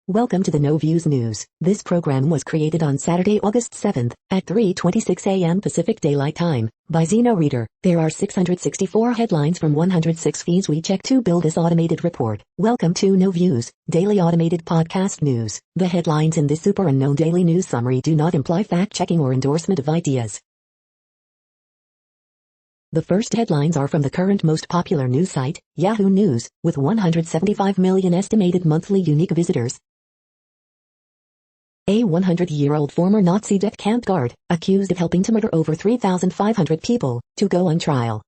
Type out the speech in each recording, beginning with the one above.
Welcome to the No Views News. This program was created on Saturday, August 7th, at 3:26 a.m. Pacific Daylight Time, by Zeno Reader. There are 664 headlines from 106 feeds we check to build this automated report. Welcome to No Views, daily automated podcast news. The headlines in this super unknown daily news summary do not imply fact-checking or endorsement of ideas. The first headlines are from the current most popular news site, Yahoo News, with 175 million estimated monthly unique visitors. A 100-year-old former Nazi death camp guard, accused of helping to murder over 3,500 people, to go on trial.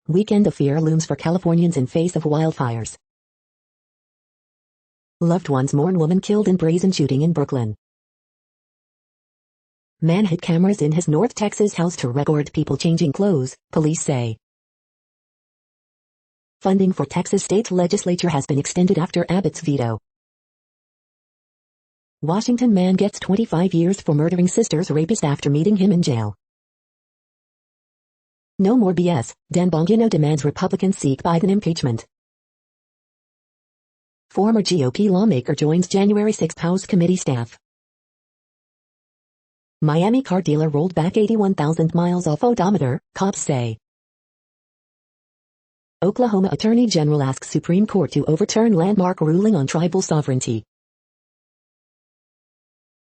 Weekend of fear looms for Californians in face of wildfires. Loved ones mourn woman killed in brazen shooting in Brooklyn. Man hid cameras in his North Texas house to record people changing clothes, police say. Funding for Texas state legislature has been extended after Abbott's veto. Washington man gets 25 years for murdering sister's rapist after meeting him in jail. No more BS, Dan Bongino demands Republicans seek Biden impeachment. Former GOP lawmaker joins January 6 House committee staff. Miami car dealer rolled back 81,000 miles off odometer, cops say. Oklahoma Attorney General asks Supreme Court to overturn landmark ruling on tribal sovereignty.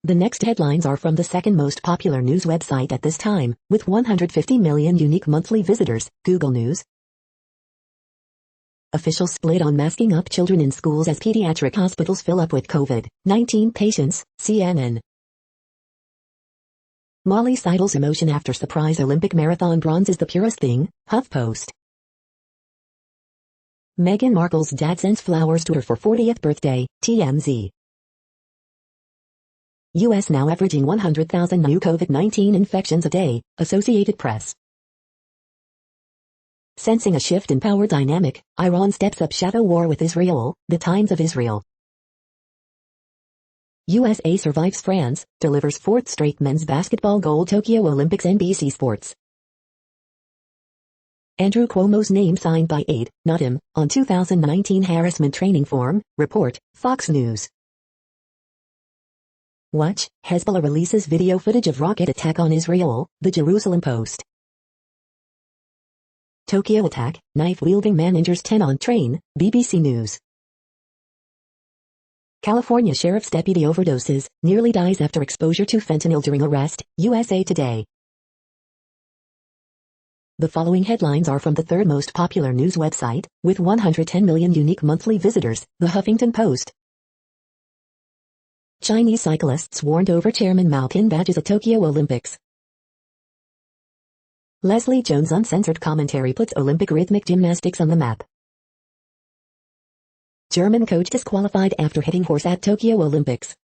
The next headlines are from the second most popular news website at this time, with 150 million unique monthly visitors, Google News. Officials split on masking up children in schools as pediatric hospitals fill up with COVID-19 patients, CNN. Molly Seidel's emotion after surprise Olympic marathon bronze is the purest thing, HuffPost. Meghan Markle's dad sends flowers to her for 40th birthday, TMZ. U.S. now averaging 100,000 new COVID-19 infections a day, Associated Press. Sensing a shift in power dynamic, Iran steps up shadow war with Israel, The Times of Israel. USA survives France, delivers fourth straight men's basketball gold Tokyo Olympics NBC Sports. Andrew Cuomo's name signed by aide, not him, on 2019 harassment training form, report, Fox News. Watch, Hezbollah releases video footage of rocket attack on Israel, The Jerusalem Post. Tokyo attack, knife-wielding man injures 10 on train, BBC News. California sheriff's deputy overdoses, nearly dies after exposure to fentanyl during arrest, USA Today. The following headlines are from the third most popular news website, with 110 million unique monthly visitors, The Huffington Post. Chinese cyclists warned over Chairman Mao pin badges at Tokyo Olympics. Leslie Jones' uncensored commentary puts Olympic rhythmic gymnastics on the map. German coach disqualified after hitting horse at Tokyo Olympics.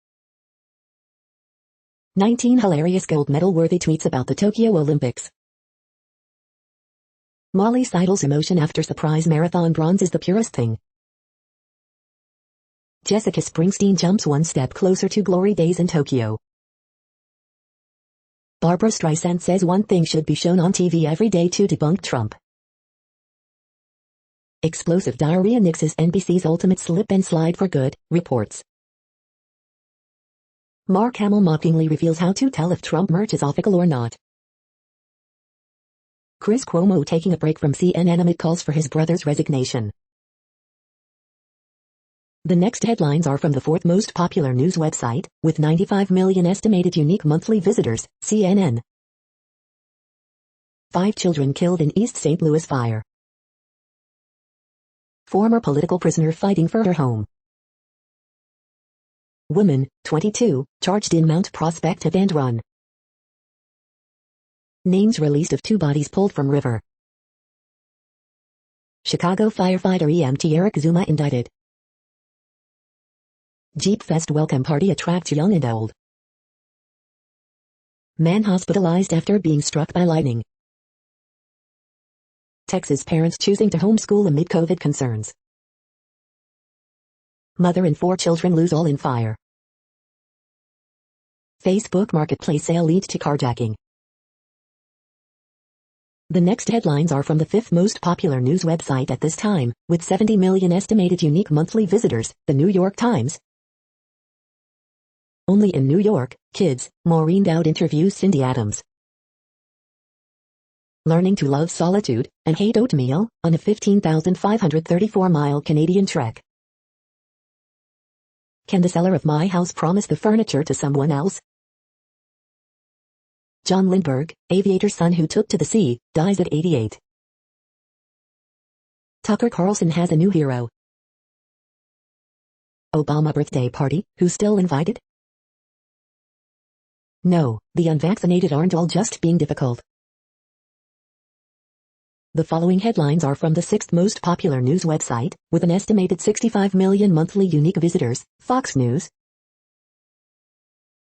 19 hilarious gold medal-worthy tweets about the Tokyo Olympics. Molly Seidel's emotion after surprise marathon bronze is the purest thing. Jessica Springsteen jumps one step closer to glory days in Tokyo. Barbra Streisand says one thing should be shown on TV every day to debunk Trump. Explosive diarrhea nixes NBC's ultimate slip and slide for good, reports. Mark Hamill mockingly reveals how to tell if Trump merch is ethical or not. Chris Cuomo taking a break from CNN amid calls for his brother's resignation. The next headlines are from the fourth most popular news website, with 95 million estimated unique monthly visitors, CNN. 5 children killed in East St. Louis fire. Former political prisoner fighting for her home. Woman, 22, charged in Mount Prospect hit and run. Names released of 2 bodies pulled from river. Chicago firefighter EMT Eric Zuma indicted. Jeep Fest welcome party attracts young and old. Man hospitalized after being struck by lightning. Texas parents choosing to homeschool amid COVID concerns. Mother and 4 children lose all in fire. Facebook marketplace sale leads to carjacking. The next headlines are from the fifth most popular news website at this time, with 70 million estimated unique monthly visitors, the New York Times. Only in New York, kids, Maureen Dowd interviews Cindy Adams. Learning to love solitude and hate oatmeal on a 15,534-mile Canadian trek. Can the seller of my house promise the furniture to someone else? John Lindbergh, aviator's son who took to the sea, dies at 88. Tucker Carlson has a new hero. Obama birthday party, who's still invited? No, the unvaccinated aren't all just being difficult. The following headlines are from the sixth most popular news website, with an estimated 65 million monthly unique visitors, Fox News.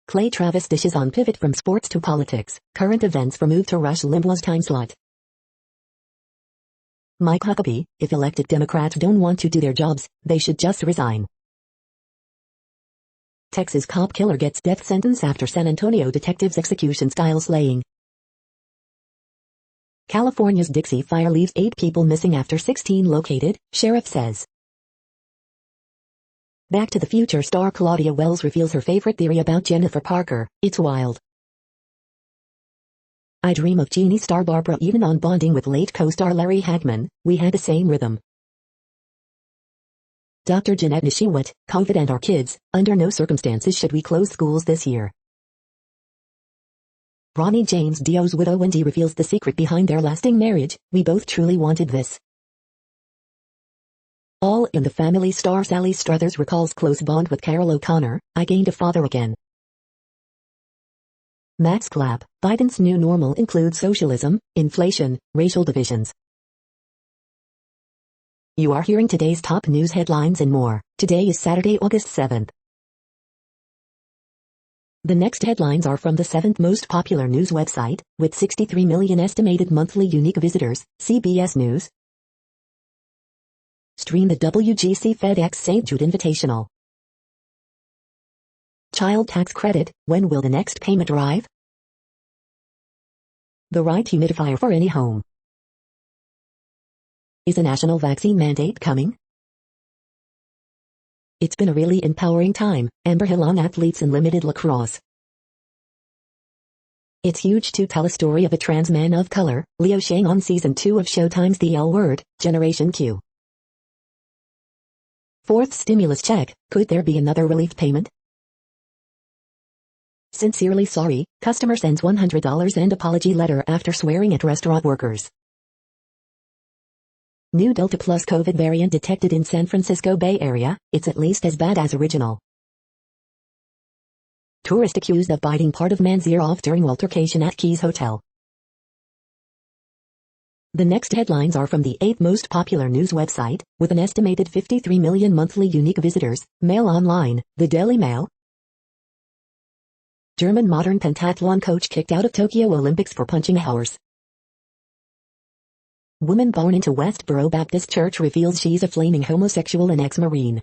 Clay Travis dishes on pivot from sports to politics, current events for move to Rush Limbaugh's time slot. Mike Huckabee, if elected Democrats don't want to do their jobs, they should just resign. Texas cop killer gets death sentence after San Antonio detective's execution-style slaying. California's Dixie Fire leaves 8 people missing after 16 located, sheriff says. Back to the Future star Claudia Wells reveals her favorite theory about Jennifer Parker, it's wild. I dream of Genie star Barbara Eden on bonding with late co-star Larry Hagman, we had the same rhythm. Dr. Jeanette Nishiwat, COVID and our kids, under no circumstances should we close schools this year. Ronnie James Dio's widow Wendy reveals the secret behind their lasting marriage, we both truly wanted this. All in the Family star Sally Struthers recalls close bond with Carol O'Connor, I gained a father again. Max Clapp, Biden's new normal includes socialism, inflation, racial divisions. You are hearing today's top news headlines and more. Today is Saturday, August 7th. The next headlines are from the seventh most popular news website, with 63 million estimated monthly unique visitors, CBS News. Stream the WGC FedEx St. Jude Invitational. Child tax credit, when will the next payment arrive? The right humidifier for any home. Is a national vaccine mandate coming? It's been a really empowering time, Amber Hill on athletes in limited lacrosse. It's huge to tell a story of a trans man of color, Leo Shang on season 2 of Showtime's The L Word, Generation Q. Fourth stimulus check, could there be another relief payment? Sincerely sorry, customer sends $100 and apology letter after swearing at restaurant workers. New Delta Plus COVID variant detected in San Francisco Bay Area, it's at least as bad as original. Tourist accused of biting part of man's ear off during altercation at Keys Hotel. The next headlines are from the 8th most popular news website, with an estimated 53 million monthly unique visitors, Mail Online, the Daily Mail. German modern pentathlon coach kicked out of Tokyo Olympics for punching a horse. Woman born into Westboro Baptist Church reveals she's a flaming homosexual and ex-Marine.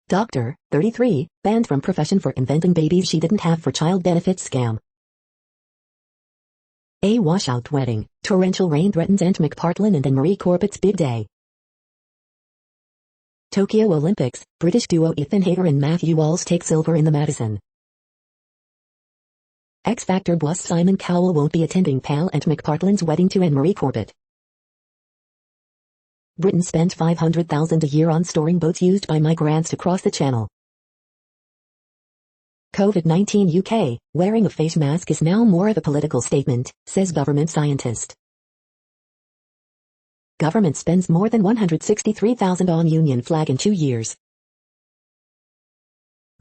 Doctor, 33, banned from profession for inventing babies she didn't have for child benefits scam. A washout wedding, torrential rain threatens Aunt McPartlin and Anne-Marie Corbett's big day. Tokyo Olympics, British duo Ethan Hayter and Matthew Walsh take silver in the Madison. X Factor boss Simon Cowell won't be attending Pal and McPartlin's wedding to Anne-Marie Corbett. Britain spent $500,000 a year on storing boats used by migrants to cross the channel. COVID-19 UK, wearing a face mask is now more of a political statement, says government scientist. Government spends more than $163,000 on Union flag in 2 years.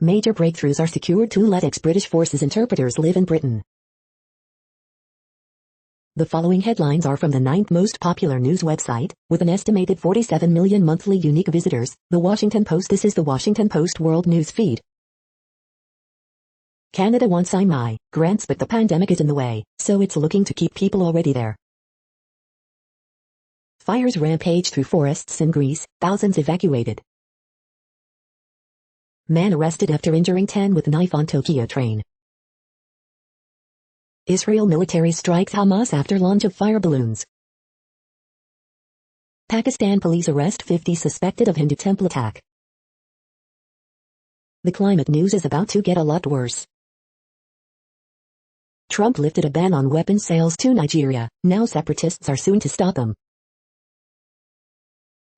Major breakthroughs are secured to let ex-British forces interpreters live in Britain. The following headlines are from the 9th most popular news website, with an estimated 47 million monthly unique visitors, The Washington Post. This is the Washington Post World News Feed. Canada wants IMI grants, but the pandemic is in the way, so it's looking to keep people already there. Fires rampage through forests in Greece, thousands evacuated. Man arrested after injuring 10 with knife on Tokyo train. Israel military strikes Hamas after launch of fire balloons. Pakistan police arrest 50 suspected of Hindu temple attack. The climate news is about to get a lot worse. Trump lifted a ban on weapons sales to Nigeria. Now separatists are soon to stop them.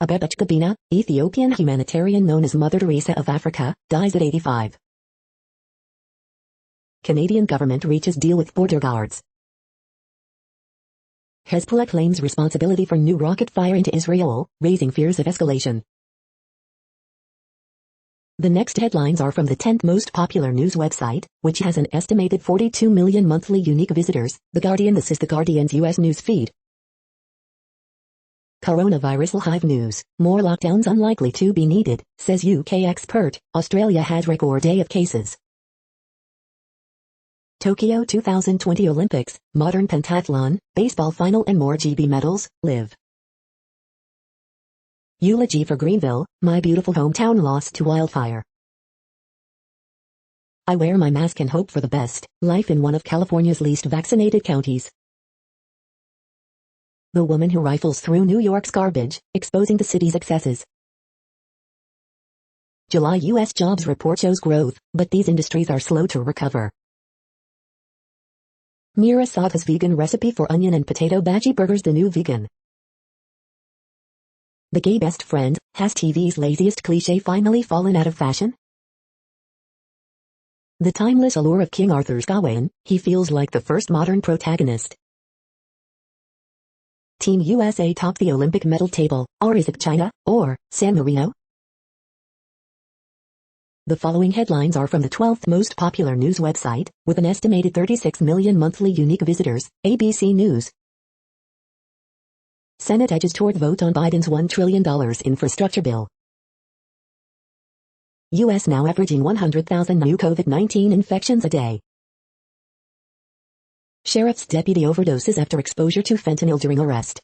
Abebeche Gabina, Ethiopian humanitarian known as Mother Teresa of Africa, dies at 85. Canadian government reaches deal with border guards. Hezbollah claims responsibility for new rocket fire into Israel, raising fears of escalation. The next headlines are from the 10th most popular news website, which has an estimated 42 million monthly unique visitors, The Guardian. This is The Guardian's US news feed. Coronavirus hive news. More lockdowns unlikely to be needed, says UK expert. Australia had record day of cases. Tokyo 2020 Olympics, modern pentathlon, baseball final and more GB medals, live. Eulogy for Greenville, my beautiful hometown lost to wildfire. I wear my mask and hope for the best, life in one of California's least vaccinated counties. The woman who rifles through New York's garbage, exposing the city's excesses. July U.S. jobs report shows growth, but these industries are slow to recover. Mira Sada's vegan recipe for onion and potato bhaji burgers. The new vegan. The gay best friend, has TV's laziest cliché finally fallen out of fashion? The timeless allure of King Arthur's Gawain, he feels like the first modern protagonist. Team USA top the Olympic medal table, or is it China, or San Marino? The following headlines are from the 12th most popular news website, with an estimated 36 million monthly unique visitors, ABC News. Senate edges toward vote on Biden's $1 trillion infrastructure bill. U.S. now averaging 100,000 new COVID-19 infections a day. Sheriff's deputy overdoses after exposure to fentanyl during arrest.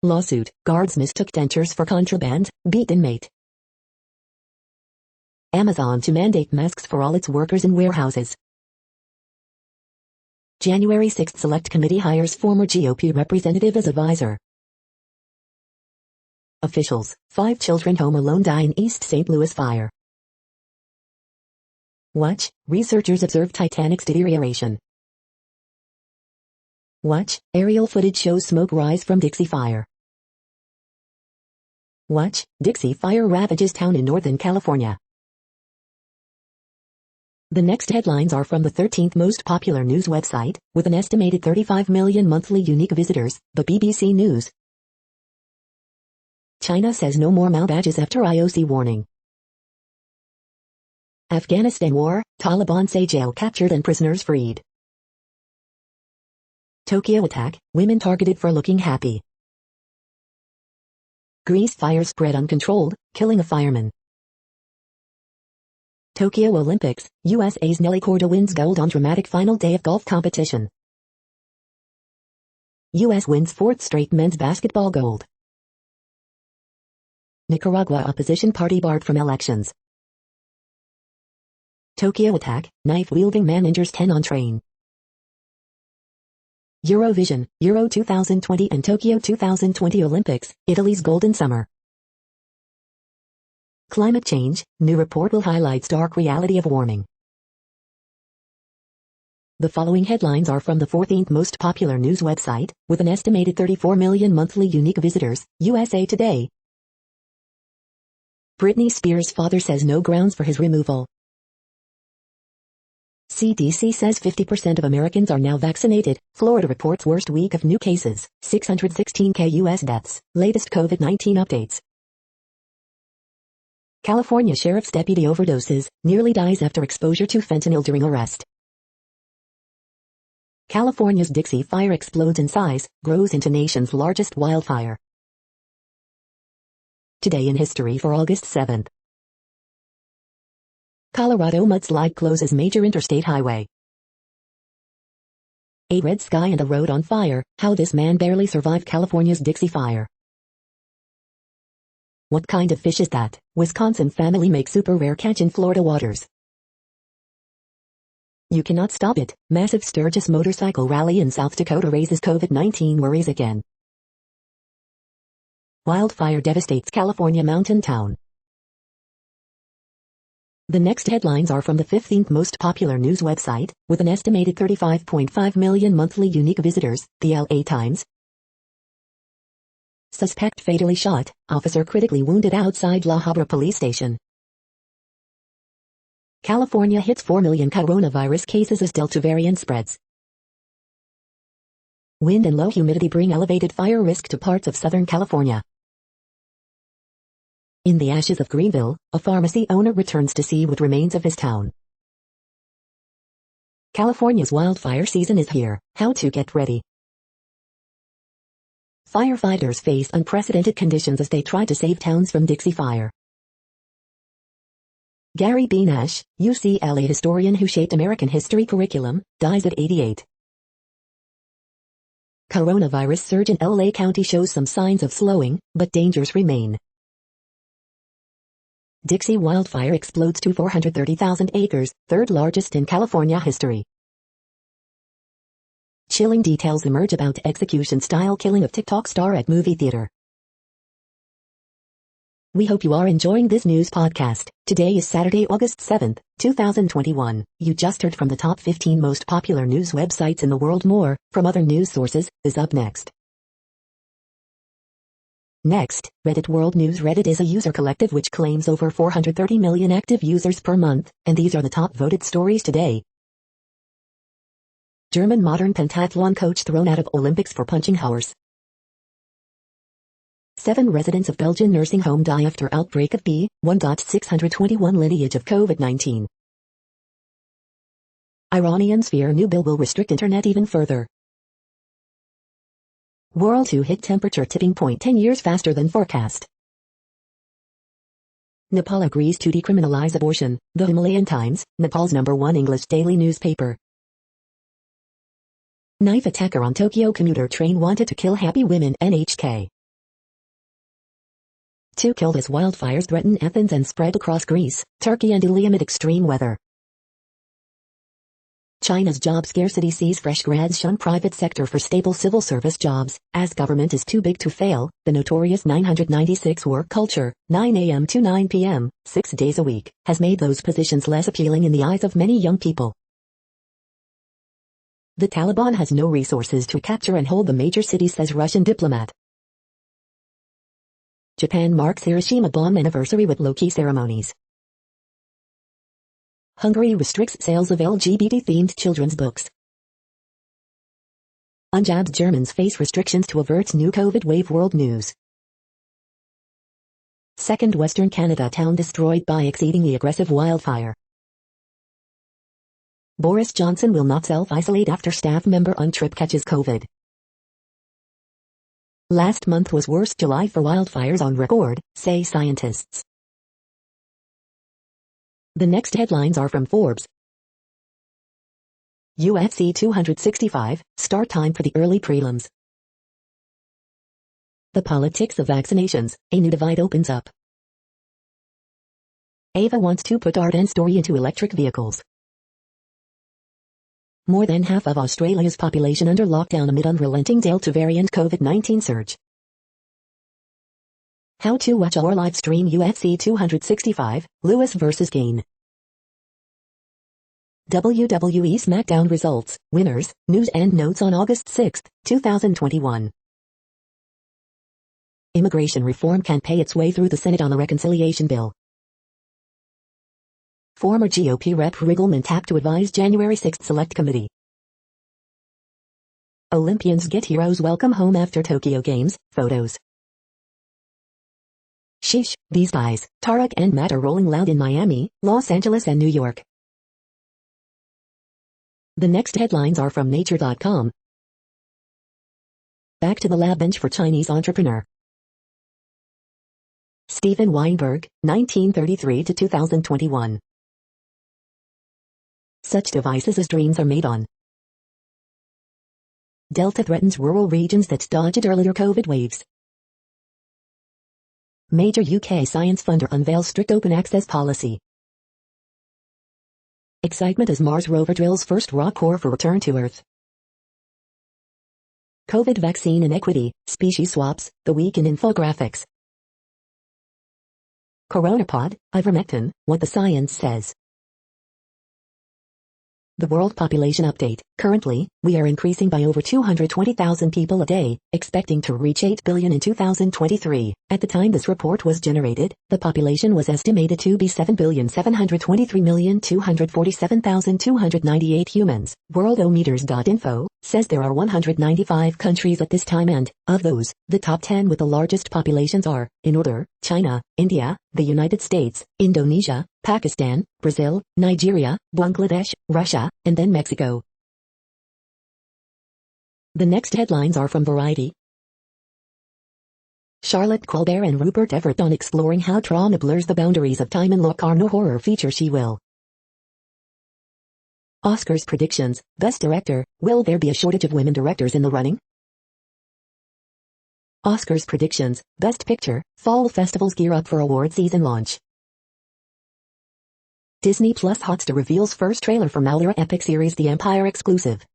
Lawsuit, guards mistook dentures for contraband, beat inmate. Amazon to mandate masks for all its workers in warehouses. January 6 Select Committee hires former GOP representative as advisor. Officials, 5 children home alone die in East St. Louis fire. Watch, researchers observe Titanic's deterioration. Watch, aerial footage shows smoke rise from Dixie Fire. Watch, Dixie Fire ravages town in Northern California. The next headlines are from the 13th most popular news website, with an estimated 35 million monthly unique visitors, the BBC News. China says no more Mao badges after IOC warning. Afghanistan war, Taliban say jail captured and prisoners freed. Tokyo attack, women targeted for looking happy. Greece fire spread uncontrolled, killing a fireman. Tokyo Olympics, USA's Nelly Korda wins gold on dramatic final day of golf competition. US wins 4th straight men's basketball gold. Nicaragua opposition party barred from elections. Tokyo attack, knife-wielding man injures 10 on train. Eurovision, Euro 2020 and Tokyo 2020 Olympics, Italy's golden summer. Climate change, new report will highlight stark reality of warming. The following headlines are from the 14th most popular news website, with an estimated 34 million monthly unique visitors, USA Today. Britney Spears' father says no grounds for his removal. CDC says 50% of Americans are now vaccinated. Florida reports worst week of new cases, 616K U.S. deaths. Latest COVID-19 updates. California sheriff's deputy overdoses, nearly dies after exposure to fentanyl during arrest. California's Dixie Fire explodes in size, grows into nation's largest wildfire. Today in history for August 7th. Colorado mudslide closes major interstate highway. A red sky and a road on fire, how this man barely survived California's Dixie Fire. What kind of fish is that? Wisconsin family makes super rare catch in Florida waters. You cannot stop it. Massive Sturgis motorcycle rally in South Dakota raises COVID-19 worries again. Wildfire devastates California mountain town. The next headlines are from the 15th most popular news website, with an estimated 35.5 million monthly unique visitors, the LA Times. Suspect fatally shot, officer critically wounded outside La Habra police station. California hits 4 million coronavirus cases as Delta variant spreads. Wind and low humidity bring elevated fire risk to parts of Southern California. In the ashes of Greenville, a pharmacy owner returns to see what remains of his town. California's wildfire season is here. How to get ready. Firefighters face unprecedented conditions as they try to save towns from Dixie Fire. Gary B. Nash, UCLA historian who shaped American history curriculum, dies at 88. Coronavirus surge in LA County shows some signs of slowing, but dangers remain. Dixie wildfire explodes to 430,000 acres, third largest in California history. Chilling details emerge about execution-style killing of TikTok star at movie theater. We hope you are enjoying this news podcast. Today is Saturday, August 7th, 2021. You just heard from the top 15 most popular news websites in the world. More, from other news sources, is up next. Next, Reddit World News. Reddit is a user collective which claims over 430 million active users per month, and these are the top voted stories today. German modern pentathlon coach thrown out of Olympics for punching horse. 7 residents of Belgian nursing home die after outbreak of B.1.621 lineage of COVID-19. Iranians fear new bill will restrict internet even further. World to hit temperature tipping point 10 years faster than forecast. Nepal agrees to decriminalize abortion. The Himalayan Times, Nepal's #1 English daily newspaper. Knife attacker on Tokyo commuter train wanted to kill happy women. NHK. 2 killed as wildfires threaten Athens and spread across Greece, Turkey and Italy amid extreme weather. China's job scarcity sees fresh grads shun private sector for stable civil service jobs, as government is too big to fail. The notorious 996 work culture, 9 a.m. to 9 p.m., 6 days a week, has made those positions less appealing in the eyes of many young people. The Taliban has no resources to capture and hold the major cities, says Russian diplomat. Japan marks Hiroshima bomb anniversary with low-key ceremonies. Hungary restricts sales of LGBT-themed children's books. Unjabbed Germans face restrictions to avert new COVID wave. World News. Second Western Canada town destroyed by exceedingly aggressive wildfire. Boris Johnson will not self-isolate after staff member on trip catches COVID. Last month was worst July for wildfires on record, say scientists. The next headlines are from Forbes. UFC 265, start time for the early prelims. The politics of vaccinations, a new divide opens up. Ava wants to put art and story into electric vehicles. More than half of Australia's population under lockdown amid unrelenting Delta variant COVID-19 surge. How to watch or live stream UFC 265, Lewis vs. Gain. WWE SmackDown results, winners, news and notes on August 6, 2021. Immigration reform can pay its way through the Senate on the reconciliation bill. Former GOP Rep. Riggleman tapped to advise January 6 Select Committee. Olympians get heroes welcome home after Tokyo Games, photos. Sheesh, these guys, Tarek and Matt are rolling loud in Miami, Los Angeles and New York. The next headlines are from Nature.com. Back to the lab bench for Chinese entrepreneur. Steven Weinberg, 1933 to 2021. Such devices as dreams are made on. Delta threatens rural regions that dodged earlier COVID waves. Major UK science funder unveils strict open access policy. Excitement as Mars rover drills first rock core for return to Earth. COVID vaccine inequity, species swaps, the week in infographics. Coronapod, ivermectin, what the science says. The World Population Update. Currently, we are increasing by over 220,000 people a day, expecting to reach 8 billion in 2023. At the time this report was generated, the population was estimated to be 7,723,247,298 humans. Worldometers.info says there are 195 countries at this time and, of those, the top 10 with the largest populations are, in order, China, India, the United States, Indonesia, Pakistan, Brazil, Nigeria, Bangladesh, Russia, and then Mexico. The next headlines are from Variety. Charlotte Colbert and Rupert Everett on exploring how trauma blurs the boundaries of time in Locarno horror feature She Will. Oscars predictions, Best Director, will there be a shortage of women directors in the running? Oscars predictions, Best Picture, fall festivals gear up for award season launch. Disney Plus Hotstar reveals first trailer for Mallory epic series The Empire exclusive.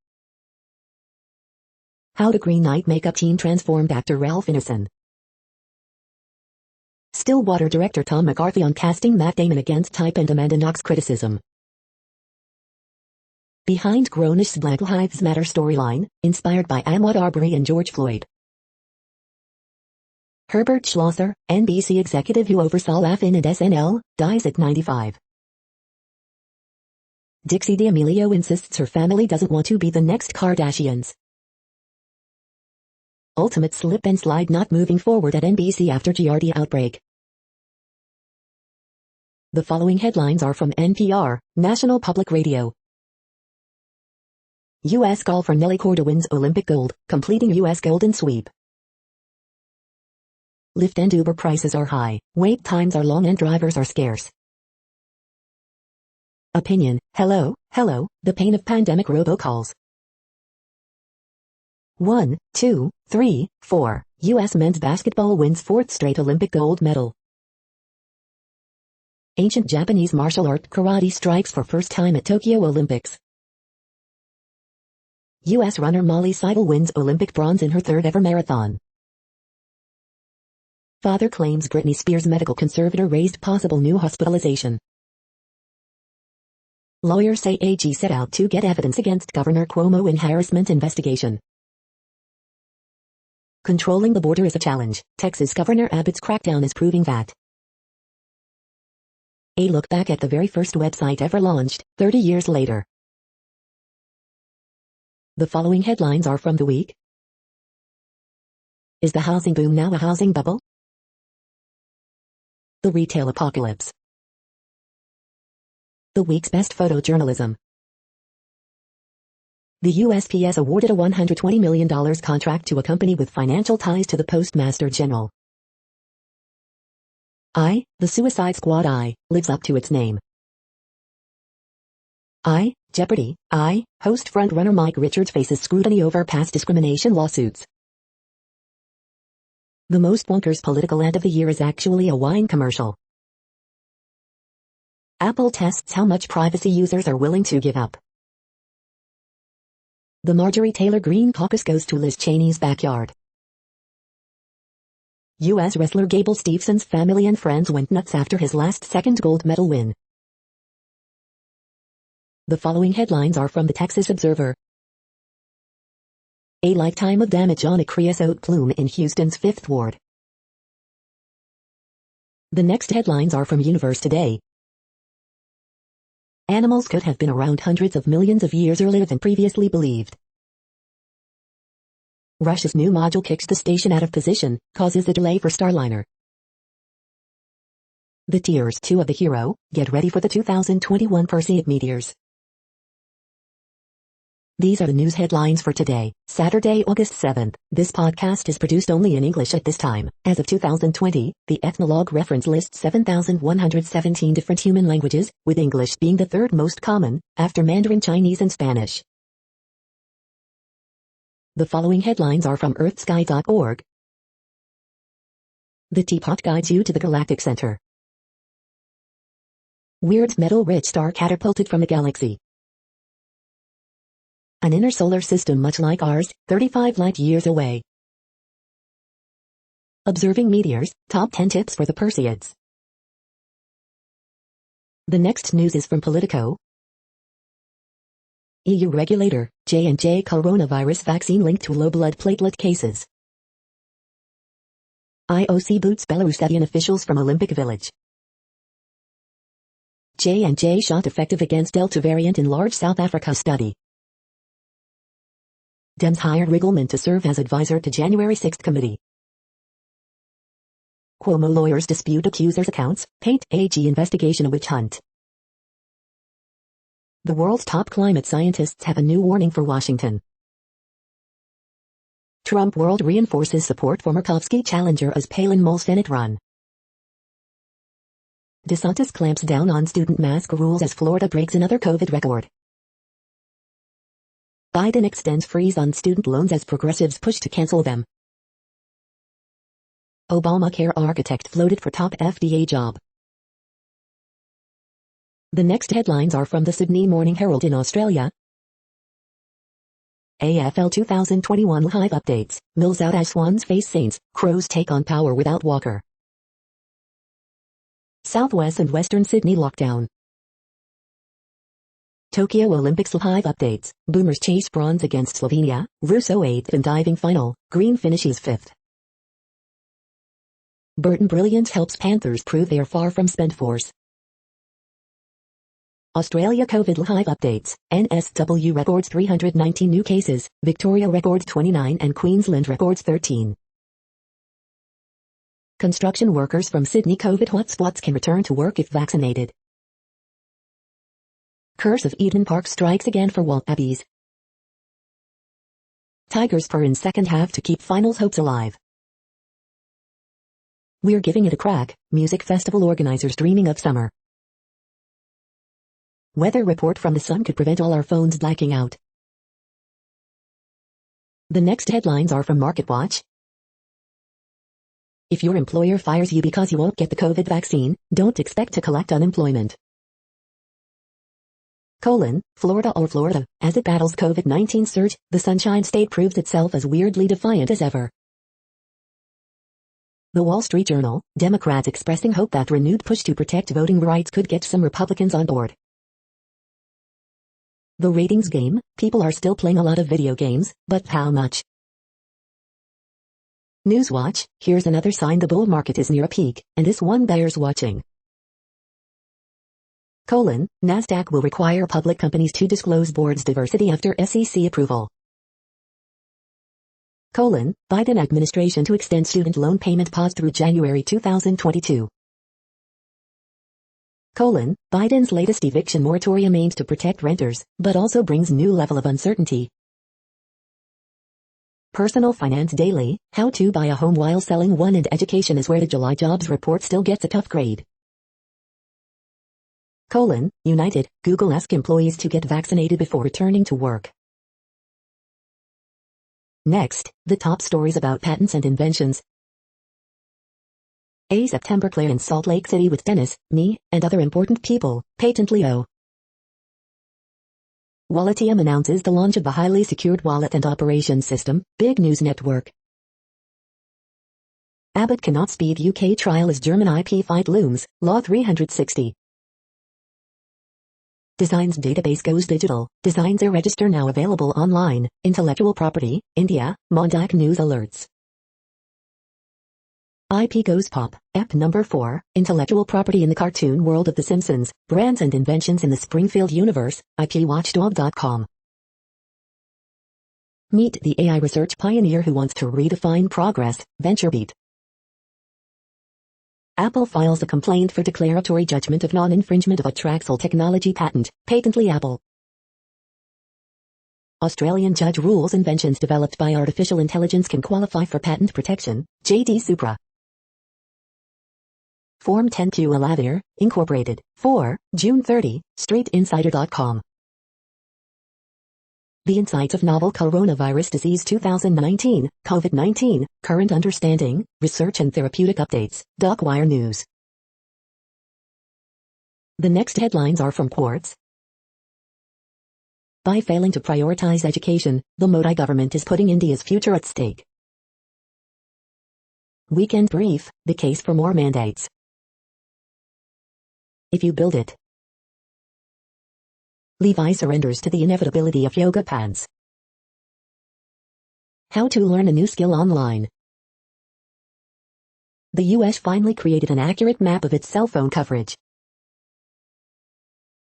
How the Green Knight makeup team transformed actor Ralph Ineson. Stillwater director Tom McCarthy on casting Matt Damon against Type and Amanda Knox criticism. Behind Grownish's Black Lives Matter storyline, inspired by Ahmaud Arbery and George Floyd. Herbert Schlosser, NBC executive who oversaw Laugh-In and SNL, dies at 95. Dixie D'Amelio insists her family doesn't want to be the next Kardashians. Ultimate slip and slide not moving forward at NBC after Giardia outbreak. The following headlines are from NPR, National Public Radio. U.S. golfer Nelly Korda wins Olympic gold, completing U.S. golden sweep. Lyft and Uber prices are high, wait times are long and drivers are scarce. Opinion, hello, the pain of pandemic robocalls. 1, 2, 3, 4, U.S. men's basketball wins fourth straight Olympic gold medal. Ancient Japanese martial art karate strikes for first time at Tokyo Olympics. U.S. runner Molly Seidel wins Olympic bronze in her third ever marathon. Father claims Britney Spears' medical conservator raised possible new hospitalization. Lawyers say AG set out to get evidence against Governor Cuomo in harassment investigation. Controlling the border is a challenge. Texas Governor Abbott's crackdown is proving that. A look back at the very first website ever launched, 30 years later. The following headlines are from The Week. Is the housing boom now a housing bubble? The retail apocalypse. The week's best photojournalism. The USPS awarded a $120 million contract to a company with financial ties to the Postmaster General. The Suicide Squad lives up to its name. Jeopardy! Host frontrunner Mike Richards faces scrutiny over past discrimination lawsuits. The most bonkers political ad of the year is actually a wine commercial. Apple tests how much privacy users are willing to give up. The Marjorie Taylor Greene caucus goes to Liz Cheney's backyard. U.S. wrestler Gable Stevenson's family and friends went nuts after his last second gold medal win. The following headlines are from the Texas Observer. A lifetime of damage on a creosote plume in Houston's 5th Ward. The next headlines are from Universe Today. Animals could have been around hundreds of millions of years earlier than previously believed. Russia's new module kicks the station out of position, causes a delay for Starliner. The Tears 2 of the Hero, get ready for the 2021 Perseid meteors. These are the news headlines for today, Saturday, August 7th. This podcast is produced only in English at this time. As of 2020, the Ethnologue reference lists 7,117 different human languages, with English being the third most common, after Mandarin Chinese and Spanish. The following headlines are from earthsky.org. The Teapot guides you to the Galactic Center. Weird metal-rich star catapulted from the galaxy. An inner solar system much like ours, 35 light-years away. Observing meteors, top 10 tips for the Perseids. The next news is from Politico. EU regulator, J&J coronavirus vaccine linked to low blood platelet cases. IOC boots Belarusian officials from Olympic Village. J&J shot effective against Delta variant in large South Africa study. Dems hired Riggleman to serve as advisor to January 6 committee. Cuomo lawyers dispute accusers' accounts, paint AG investigation a witch hunt. The world's top climate scientists have a new warning for Washington. Trump world reinforces support for Murkowski challenger as Palin mulls Senate run. DeSantis clamps down on student mask rules as Florida breaks another COVID record. Biden extends freeze on student loans as progressives push to cancel them. Obamacare architect floated for top FDA job. The next headlines are from the Sydney Morning Herald in Australia. AFL 2021 Live updates, Mills out as Swans face Saints, Crows take on power without Walker. Southwest and Western Sydney lockdown. Tokyo Olympics Live updates, Boomers chase bronze against Slovenia, Russo 8th in diving final, Green finishes 5th. Burton brilliance helps Panthers prove they are far from spent force. Australia COVID Live updates, NSW records 319 new cases, Victoria records 29 and Queensland records 13. Construction workers from Sydney COVID hotspots can return to work if vaccinated. Curse of Eden Park strikes again for Wallabies. Tigers purr in second half to keep finals hopes alive. We're giving it a crack, music festival organizers dreaming of summer. Weather report from the sun could prevent all our phones blacking out. The next headlines are from MarketWatch. If your employer fires you because you won't get the COVID vaccine, don't expect to collect unemployment. Florida or Florida, as it battles COVID-19 surge, the Sunshine State proves itself as weirdly defiant as ever. The Wall Street Journal, Democrats expressing hope that renewed push to protect voting rights could get some Republicans on board. The ratings game, people are still playing a lot of video games, but how much? Newswatch, here's another sign the bull market is near a peak, and this one bears watching. NASDAQ will require public companies to disclose board's diversity after SEC approval. Biden administration to extend student loan payment pause through January 2022. Biden's latest eviction moratorium aims to protect renters, but also brings new level of uncertainty. Personal Finance Daily, how to buy a home while selling one, and education is where the July jobs report still gets a tough grade. United, Google asks employees to get vaccinated before returning to work. Next, the top stories about patents and inventions. A September clear in Salt Lake City with Dennis, me, and other important people, Patent Leo. Walletium announces the launch of a highly secured wallet and operations system, big news network. Abbott cannot speed UK trial as German IP fight looms, Law 360. Designs database goes digital, designs are register now available online, intellectual property, India, Mondak news alerts. IP goes pop, Ep number 4, intellectual property in the cartoon world of The Simpsons, brands and inventions in the Springfield universe, IPWatchdog.com. Meet the AI research pioneer who wants to redefine progress, VentureBeat. Apple files a complaint for declaratory judgment of non-infringement of a Traxel technology patent, Patently Apple. Australian judge rules inventions developed by artificial intelligence can qualify for patent protection, JD Supra. Form 10Q Alavir, Incorporated, 4, June 30, StreetInsider.com. The Insights of Novel Coronavirus Disease 2019, COVID-19, Current Understanding, Research and Therapeutic Updates, DocWire News. The next headlines are from Quartz. By failing to prioritize education, the Modi government is putting India's future at stake. Weekend Brief, the case for more mandates. If you build it. Levi surrenders to the inevitability of yoga pants. How to learn a new skill online. The US finally created an accurate map of its cell phone coverage.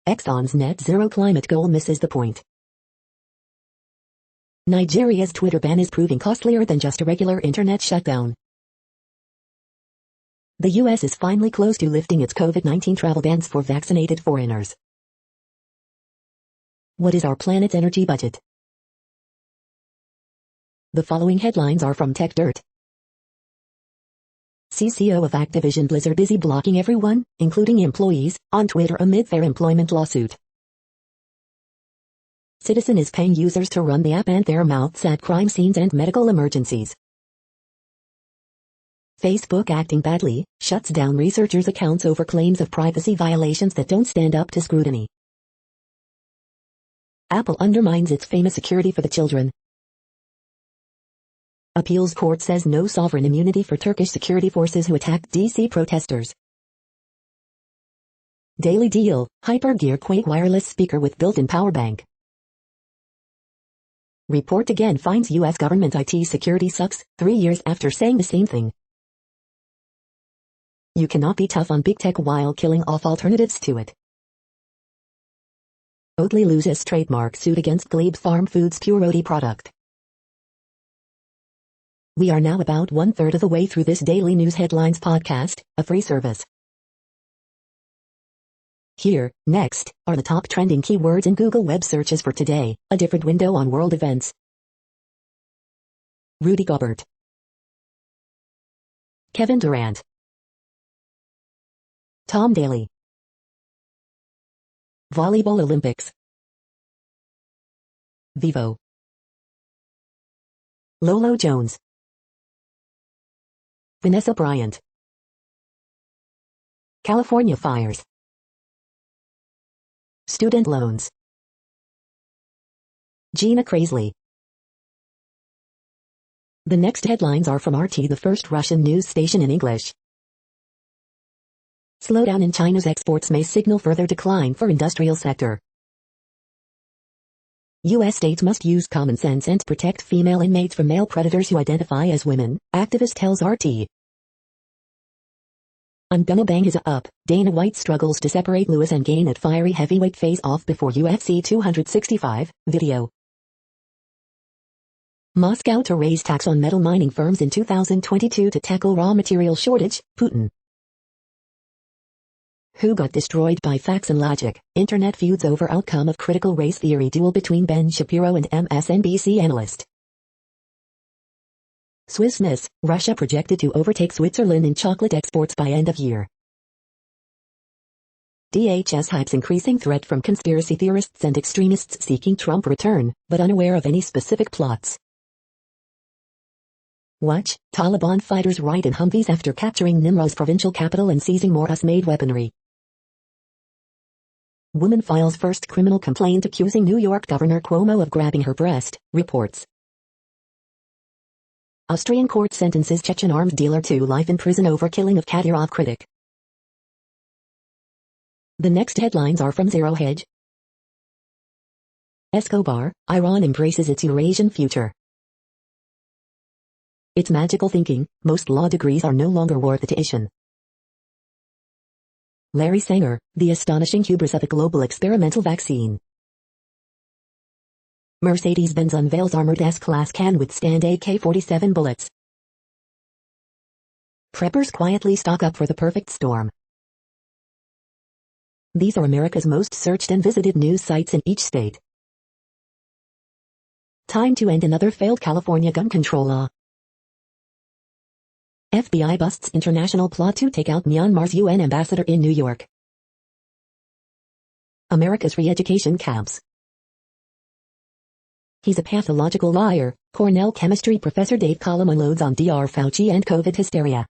Exxon's net zero climate goal misses the point. Nigeria's Twitter ban is proving costlier than just a regular internet shutdown. The US is finally close to lifting its COVID-19 travel bans for vaccinated foreigners. What is our planet's energy budget? The following headlines are from Tech Dirt. CCO of Activision Blizzard busy blocking everyone, including employees, on Twitter amid fair employment lawsuit. Citizen is paying users to run the app and their mouths at crime scenes and medical emergencies. Facebook acting badly, shuts down researchers' accounts over claims of privacy violations that don't stand up to scrutiny. Apple undermines its famous security for the children. Appeals court says no sovereign immunity for Turkish security forces who attacked DC protesters. Daily Deal, Hypergear Quake wireless speaker with built-in power bank. Report again finds US government IT security sucks, 3 years after saying the same thing. You cannot be tough on big tech while killing off alternatives to it. Oatly loses trademark suit against Glebe Farm Foods Pure Oatly product. We are now about 1/3 of the way through this daily news headlines podcast, a free service. Here, next, are the top trending keywords in Google web searches for today, a different window on world events. Rudy Gobert. Kevin Durant. Tom Daley. Volleyball Olympics. Vivo. Lolo Jones. Vanessa Bryant. California fires. Student loans. Gina Crazley. The next headlines are from RT, the first Russian news station in English. Slowdown in China's exports may signal further decline for industrial sector. U.S. states must use common sense and protect female inmates from male predators who identify as women, activist tells RT. I'm gonna bang his up, Dana White struggles to separate Lewis and Gain at fiery heavyweight face-off before UFC 265, video. Moscow to raise tax on metal mining firms in 2022 to tackle raw material shortage, Putin. Who got destroyed by facts and logic? Internet feuds over outcome of critical race theory duel between Ben Shapiro and MSNBC analyst. Swiss Miss, Russia projected to overtake Switzerland in chocolate exports by end of year. DHS hypes increasing threat from conspiracy theorists and extremists seeking Trump return, but unaware of any specific plots. Watch, Taliban fighters ride in Humvees after capturing Nimroz's provincial capital and seizing more US-made weaponry. Woman files first criminal complaint accusing New York Governor Cuomo of grabbing her breast, reports. Austrian court sentences Chechen arms dealer to life in prison over killing of Kadyrov critic. The next headlines are from Zero Hedge. Escobar, Iran embraces its Eurasian future. It's magical thinking, most law degrees are no longer worth the tuition. Larry Sanger, the astonishing hubris of a global experimental vaccine. Mercedes-Benz unveils armored S-Class can withstand AK-47 bullets. Preppers quietly stock up for the perfect storm. These are America's most searched and visited news sites in each state. Time to end another failed California gun control law. FBI busts international plot to take out Myanmar's UN ambassador in New York. America's re-education camps. He's a pathological liar, Cornell chemistry professor Dave Collum unloads on Dr. Fauci and COVID hysteria.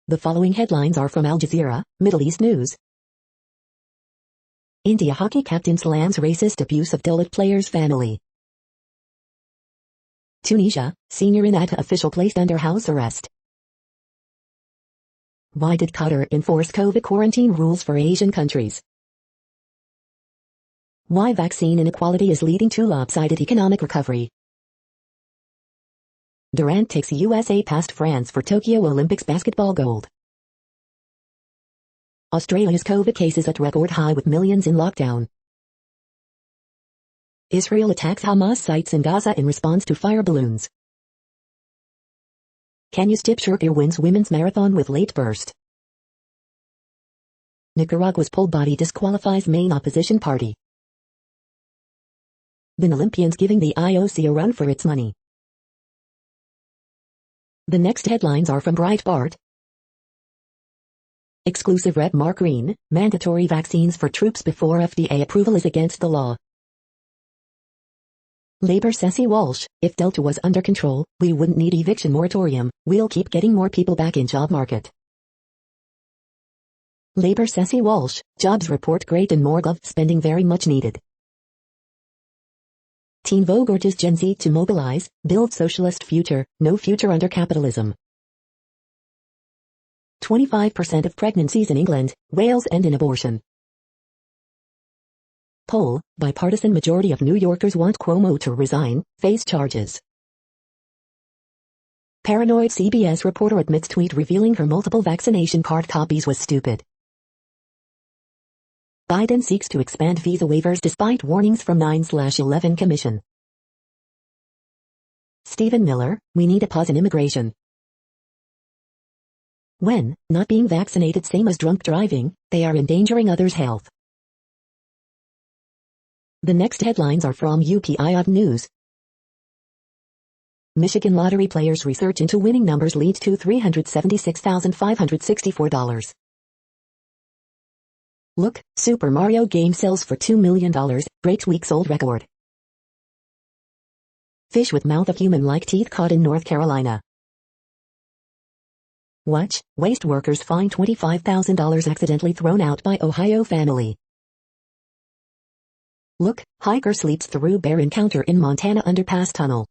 The following headlines are from Al Jazeera, Middle East News. India hockey captain slams racist abuse of Dalit player's family. Tunisia, senior INATA official placed under house arrest. Why did Qatar enforce COVID quarantine rules for Asian countries? Why vaccine inequality is leading to lopsided economic recovery. Durant takes USA past France for Tokyo Olympics basketball gold. Australia's COVID cases at record high with millions in lockdown. Israel attacks Hamas sites in Gaza in response to fire balloons. Kenya's Kipchoge wins women's marathon with late burst. Nicaragua's poll body disqualifies main opposition party. Bin Olympians giving the IOC a run for its money. The next headlines are from Breitbart. Exclusive red mark green, mandatory vaccines for troops before FDA approval is against the law. Labour Ceci Walsh, if Delta was under control, we wouldn't need eviction moratorium, we'll keep getting more people back in job market. Labour Ceci Walsh, jobs report great and more gov spending very much needed. Teen Vogue urges Gen Z to mobilize, build socialist future, no future under capitalism. 25% of pregnancies in England, Wales end in abortion. Poll, bipartisan majority of New Yorkers want Cuomo to resign, face charges. Paranoid CBS reporter admits tweet revealing her multiple vaccination card copies was stupid. Biden seeks to expand visa waivers despite warnings from 9/11 Commission. Stephen Miller, we need a pause in immigration. When, not being vaccinated same as drunk driving, they are endangering others' health. The next headlines are from UPI News. Michigan lottery players' research into winning numbers leads to $376,564. Look, Super Mario game sells for $2 million, breaks week-sold record. Fish with mouth of human-like teeth caught in North Carolina. Watch, waste workers find $25,000 accidentally thrown out by Ohio family. Look, hiker sleeps through bear encounter in Montana underpass tunnel.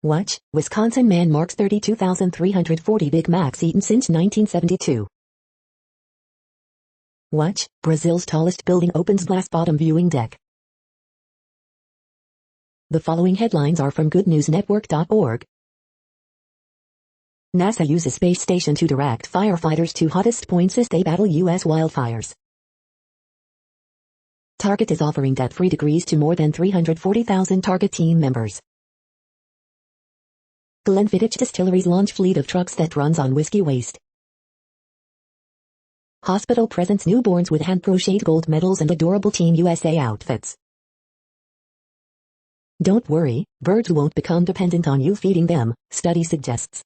Watch, Wisconsin man marks 32,340 Big Macs eaten since 1972. Watch, Brazil's tallest building opens glass bottom viewing deck. The following headlines are from goodnewsnetwork.org. NASA uses space station to direct firefighters to hottest points as they battle U.S. wildfires. Target is offering debt-free degrees to more than 340,000 Target team members. Glenfiddich Distilleries launch fleet of trucks that runs on whiskey waste. Hospital presents newborns with hand-crocheted gold medals and adorable Team USA outfits. Don't worry, birds won't become dependent on you feeding them, study suggests.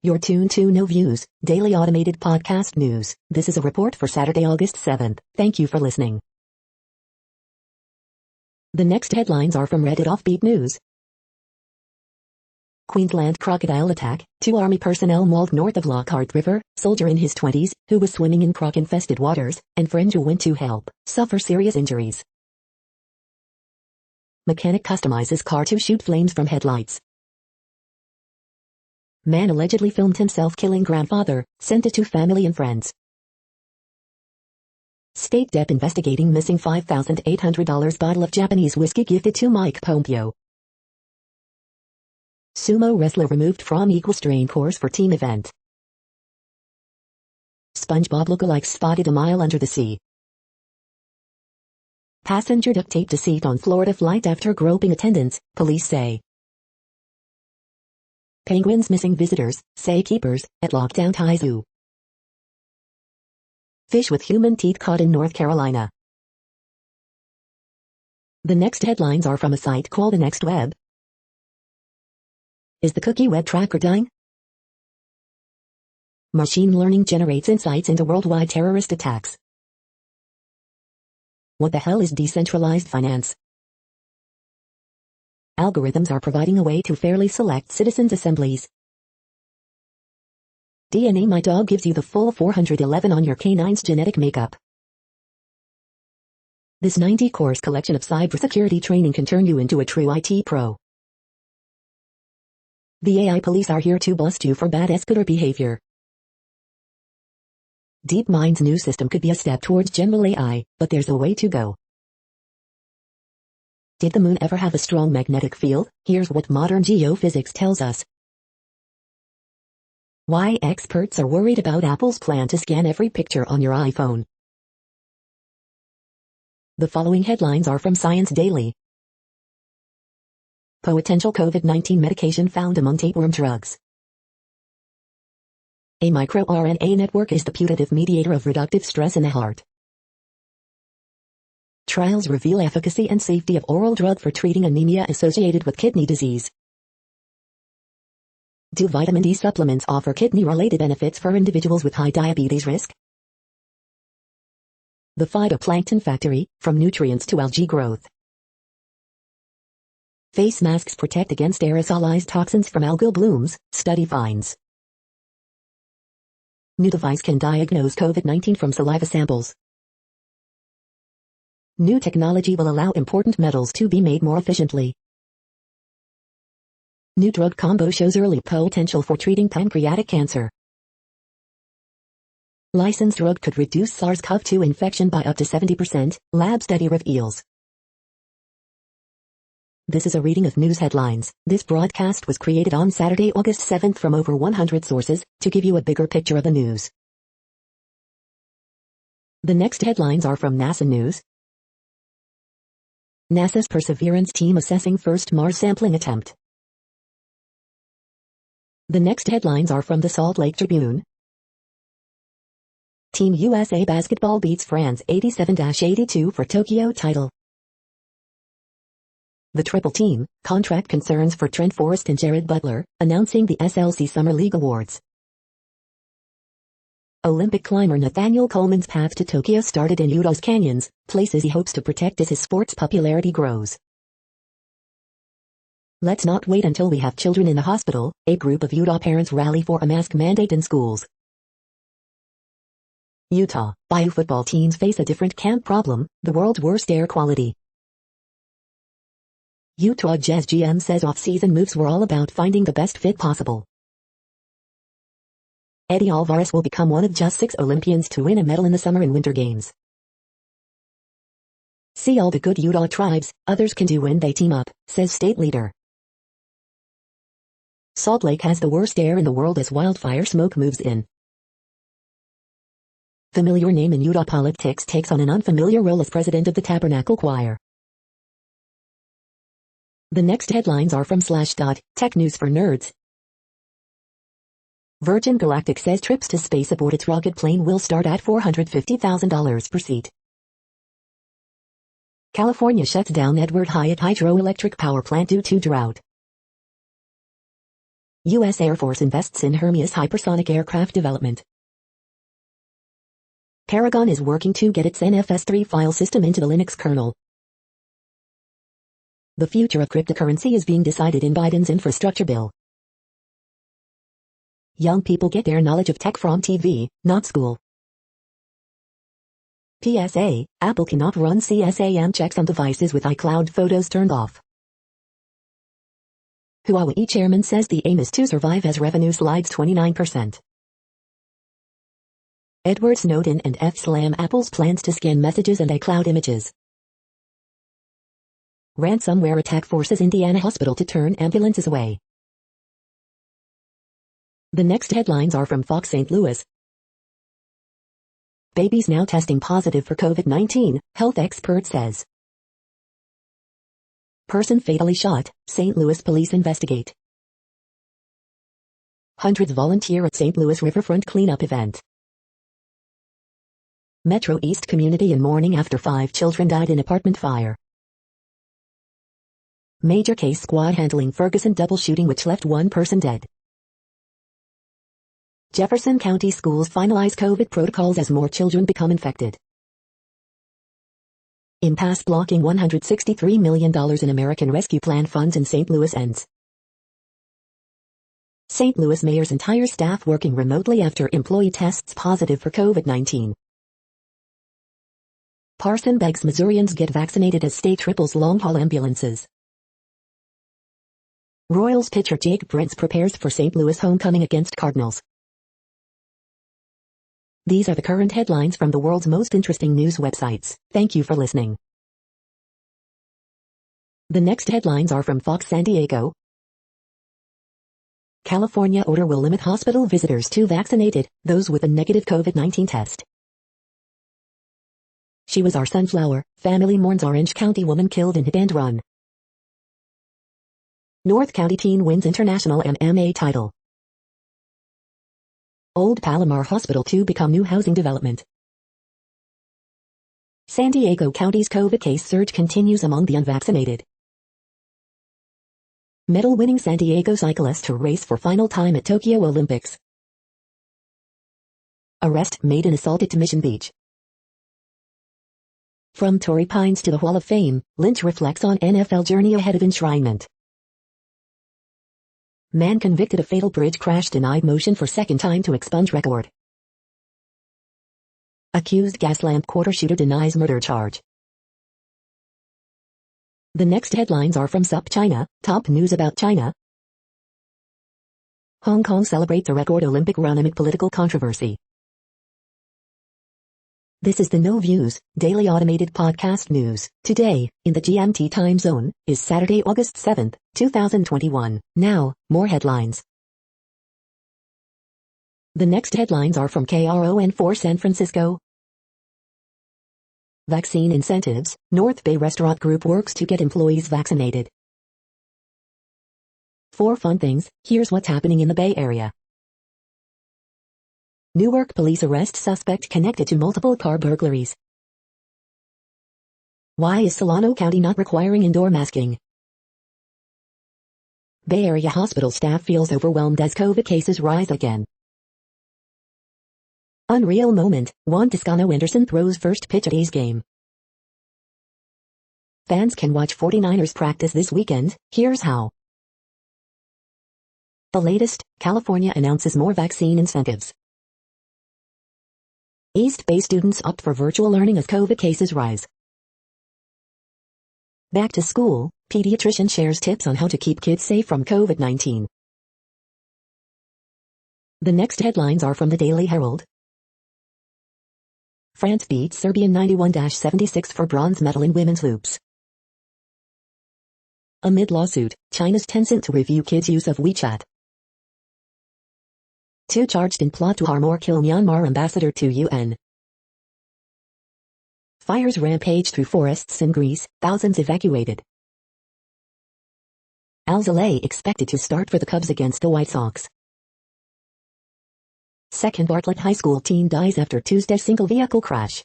You're tuned to No Views, daily automated podcast news. This is a report for Saturday, August 7th. Thank you for listening. The next headlines are from Reddit Offbeat News. Queensland crocodile attack, 2 army personnel mauled north of Lockhart River, soldier in his 20s, who was swimming in croc-infested waters, and friend who went to help, suffer serious injuries. Mechanic customizes car to shoot flames from headlights. Man allegedly filmed himself killing grandfather, sent it to family and friends. State Dep investigating missing $5,800 bottle of Japanese whiskey gifted to Mike Pompeo. Sumo wrestler removed from equal strain course for team event. SpongeBob lookalike spotted a mile under the sea. Passenger duct taped to seat on Florida flight after groping attendants, police say. Penguins missing visitors, say keepers, at lockdown Thai zoo. Fish with human teeth caught in North Carolina. The next headlines are from a site called The Next Web. Is the cookie web tracker dying? Machine learning generates insights into worldwide terrorist attacks. What the hell is decentralized finance? Algorithms are providing a way to fairly select citizens' assemblies. DNA My Dog gives you the full 411 on your canine's genetic makeup. This 90-course collection of cybersecurity training can turn you into a true IT pro. The AI police are here to bust you for bad escalator behavior. DeepMind's new system could be a step towards general AI, but there's a way to go. Did the moon ever have a strong magnetic field? Here's what modern geophysics tells us. Why experts are worried about Apple's plan to scan every picture on your iPhone. The following headlines are from Science Daily. Potential COVID-19 medication found among tapeworm drugs. A microRNA network is the putative mediator of reductive stress in the heart. Trials reveal efficacy and safety of oral drug for treating anemia associated with kidney disease. Do vitamin D supplements offer kidney-related benefits for individuals with high diabetes risk? The Phytoplankton Factory, from nutrients to algae growth. Face masks protect against aerosolized toxins from algal blooms, study finds. New device can diagnose COVID-19 from saliva samples. New technology will allow important metals to be made more efficiently. New drug combo shows early potential for treating pancreatic cancer. Licensed drug could reduce SARS-CoV-2 infection by up to 70%, lab study reveals. This is a reading of news headlines. This broadcast was created on Saturday, August 7th from over 100 sources, to give you a bigger picture of the news. The next headlines are from NASA News. NASA's Perseverance team assessing first Mars sampling attempt. The next headlines are from the Salt Lake Tribune. Team USA basketball beats France 87-82 for Tokyo title. The Triple Team, contract concerns for Trent Forrest and Jared Butler, announcing the SLC Summer League Awards. Olympic climber Nathaniel Coleman's path to Tokyo started in Utah's canyons, places he hopes to protect as his sport's popularity grows. Let's not wait until we have children in the hospital. A group of Utah parents rally for a mask mandate in schools. Utah, Bayou football teams face a different camp problem, the world's worst air quality. Utah Jazz GM says off-season moves were all about finding the best fit possible. Eddie Alvarez will become one of just 6 Olympians to win a medal in the Summer and Winter Games. See all the good Utah tribes, others can do when they team up, says state leader. Salt Lake has the worst air in the world as wildfire smoke moves in. Familiar name in Utah politics takes on an unfamiliar role as president of the Tabernacle Choir. The next headlines are from Slashdot, tech news for nerds. Virgin Galactic says trips to space aboard its rocket plane will start at $450,000 per seat. California shuts down Edward Hyatt hydroelectric power plant due to drought. U.S. Air Force invests in Hermes hypersonic aircraft development. Paragon is working to get its NFS3 file system into the Linux kernel. The future of cryptocurrency is being decided in Biden's infrastructure bill. Young people get their knowledge of tech from TV, not school. PSA, Apple cannot run CSAM checks on devices with iCloud photos turned off. Huawei chairman says the aim is to survive as revenue slides 29%. Edward Snowden and slam Apple's plans to scan messages and iCloud images. Ransomware attack forces Indiana hospital to turn ambulances away. The next headlines are from Fox St. Louis. Babies now testing positive for COVID-19, health expert says. Person fatally shot, St. Louis police investigate. Hundreds volunteer at St. Louis riverfront cleanup event. Metro East community in mourning after 5 children died in apartment fire. Major case squad handling Ferguson double shooting which left 1 person dead. Jefferson County schools finalize COVID protocols as more children become infected. Impasse blocking $163 million in American Rescue Plan funds in St. Louis ends. St. Louis mayor's entire staff working remotely after employee tests positive for COVID-19. Parson begs Missourians get vaccinated as state triples long-haul ambulances. Royals pitcher Jake Brentz prepares for St. Louis homecoming against Cardinals. These are the current headlines from the world's most interesting news websites. Thank you for listening. The next headlines are from Fox San Diego. California order will limit hospital visitors to vaccinated, those with a negative COVID-19 test. She was our sunflower, family mourns Orange County woman killed in hit and run. North County teen wins international MMA title. Old Palomar Hospital to become new housing development. San Diego County's COVID case surge continues among the unvaccinated. Medal-winning San Diego cyclist to race for final time at Tokyo Olympics. Arrest maiden assaulted to Mission Beach. From Torrey Pines to the Hall of Fame, Lynch reflects on NFL journey ahead of enshrinement. Man convicted of fatal bridge crash denied motion for second time to expunge record. Accused gas lamp quarter shooter denies murder charge. The next headlines are from SUP China, top news about China. Hong Kong celebrates a record Olympic run amid political controversy. This is the No Views, daily automated podcast news. Today, in the GMT time zone, is Saturday, August 7th, 2021. Now, more headlines. The next headlines are from KRON4 San Francisco. Vaccine incentives, North Bay Restaurant Group works to get employees vaccinated. For fun things, here's what's happening in the Bay Area. Newark police arrest suspect connected to multiple car burglaries. Why is Solano County not requiring indoor masking? Bay Area hospital staff feels overwhelmed as COVID cases rise again. Unreal moment, Juan Toscano Anderson throws first pitch at A's game. Fans can watch 49ers practice this weekend, here's how. The latest, California announces more vaccine incentives. East Bay students opt for virtual learning as COVID cases rise. Back to school, pediatrician shares tips on how to keep kids safe from COVID-19. The next headlines are from the Daily Herald. France beats Serbian 91-76 for bronze medal in women's hoops. Amid lawsuit, China's Tencent to review kids' use of WeChat. 2 charged in plot to harm or kill Myanmar ambassador to UN. Fires rampage through forests in Greece, thousands evacuated. Alzolay expected to start for the Cubs against the White Sox. Second Bartlett High School teen dies after Tuesday single vehicle crash.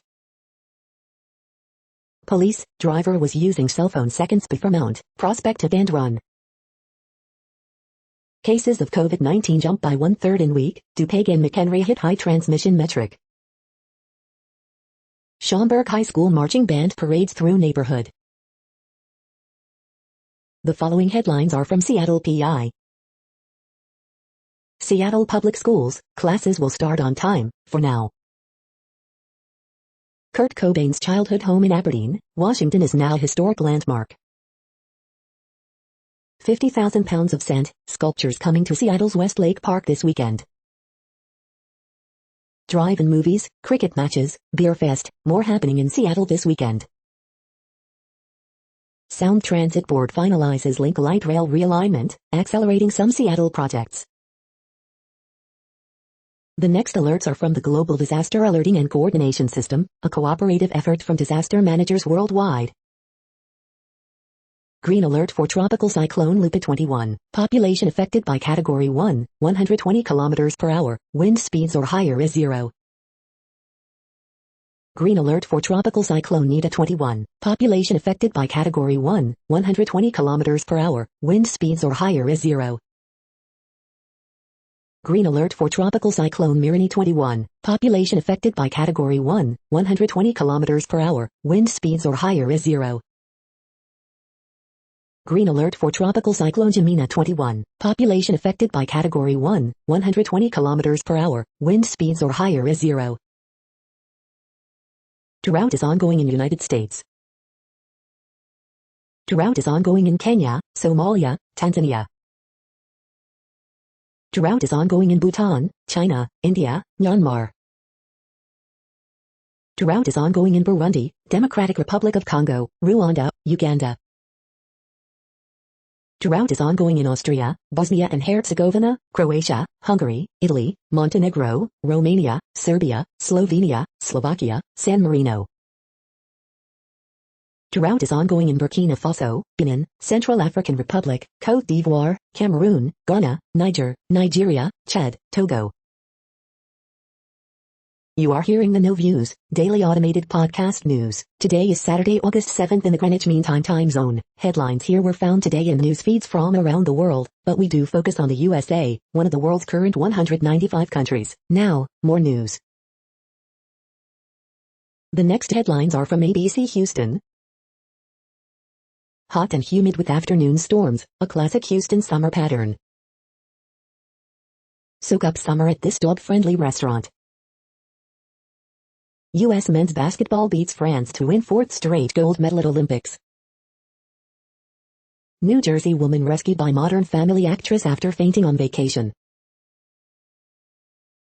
Police, driver was using cell phone seconds before Mount Prospect hit and run. Cases of COVID-19 jump by 1/3 in week, DuPage and McHenry hit high transmission metric. Schaumburg High School marching band parades through neighborhood. The following headlines are from Seattle PI. Seattle Public Schools, classes will start on time, for now. Kurt Cobain's childhood home in Aberdeen, Washington is now a historic landmark. 50,000 pounds of sand, sculptures coming to Seattle's Westlake Park this weekend. Drive-in movies, cricket matches, beer fest, more happening in Seattle this weekend. Sound Transit Board finalizes Link Light Rail realignment, accelerating some Seattle projects. The next alerts are from the Global Disaster Alerting and Coordination System, a cooperative effort from disaster managers worldwide. Green alert for Tropical Cyclone Lupa 21. Population affected by Category 1, 120 km per hour, wind speeds or higher is 0. Green alert for Tropical Cyclone Nita 21. Population affected by Category 1, 120 km per hour, wind speeds or higher is 0. Green alert for Tropical Cyclone Mirini 21. Population affected by Category 1, 120 km per hour, wind speeds or higher is 0. Green alert for Tropical Cyclone Jemina 21. Population affected by Category 1, 120 km per hour. Wind speeds or higher is 0. Drought is ongoing in United States. Drought is ongoing in Kenya, Somalia, Tanzania. Drought is ongoing in Bhutan, China, India, Myanmar. Drought is ongoing in Burundi, Democratic Republic of Congo, Rwanda, Uganda. Drought is ongoing in Austria, Bosnia and Herzegovina, Croatia, Hungary, Italy, Montenegro, Romania, Serbia, Slovenia, Slovakia, San Marino. Drought is ongoing in Burkina Faso, Benin, Central African Republic, Côte d'Ivoire, Cameroon, Ghana, Niger, Nigeria, Chad, Togo. You are hearing the No Views, daily automated podcast news. Today is Saturday, August 7th in the Greenwich Mean Time zone. Headlines here were found today in news feeds from around the world, but we do focus on the USA, one of the world's current 195 countries. Now, more news. The next headlines are from ABC Houston. Hot and humid with afternoon storms, a classic Houston summer pattern. Soak up summer at this dog-friendly restaurant. U.S. men's basketball beats France to win 4th straight gold medal at Olympics. New Jersey woman rescued by Modern Family actress after fainting on vacation.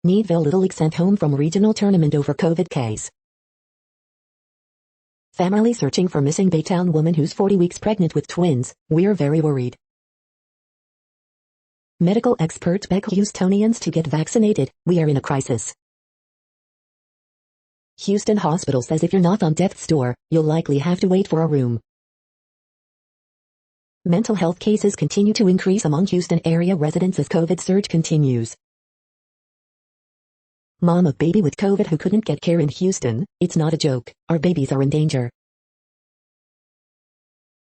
Meadville Little League sent home from regional tournament over COVID case. Family searching for missing Baytown woman who's 40 weeks pregnant with twins. We're very worried. Medical experts beg Houstonians to get vaccinated. We are in a crisis. Houston hospital says if you're not on death's door, you'll likely have to wait for a room. Mental health cases continue to increase among Houston area residents as COVID surge continues. Mom of baby with COVID who couldn't get care in Houston. It's not a joke. Our babies are in danger.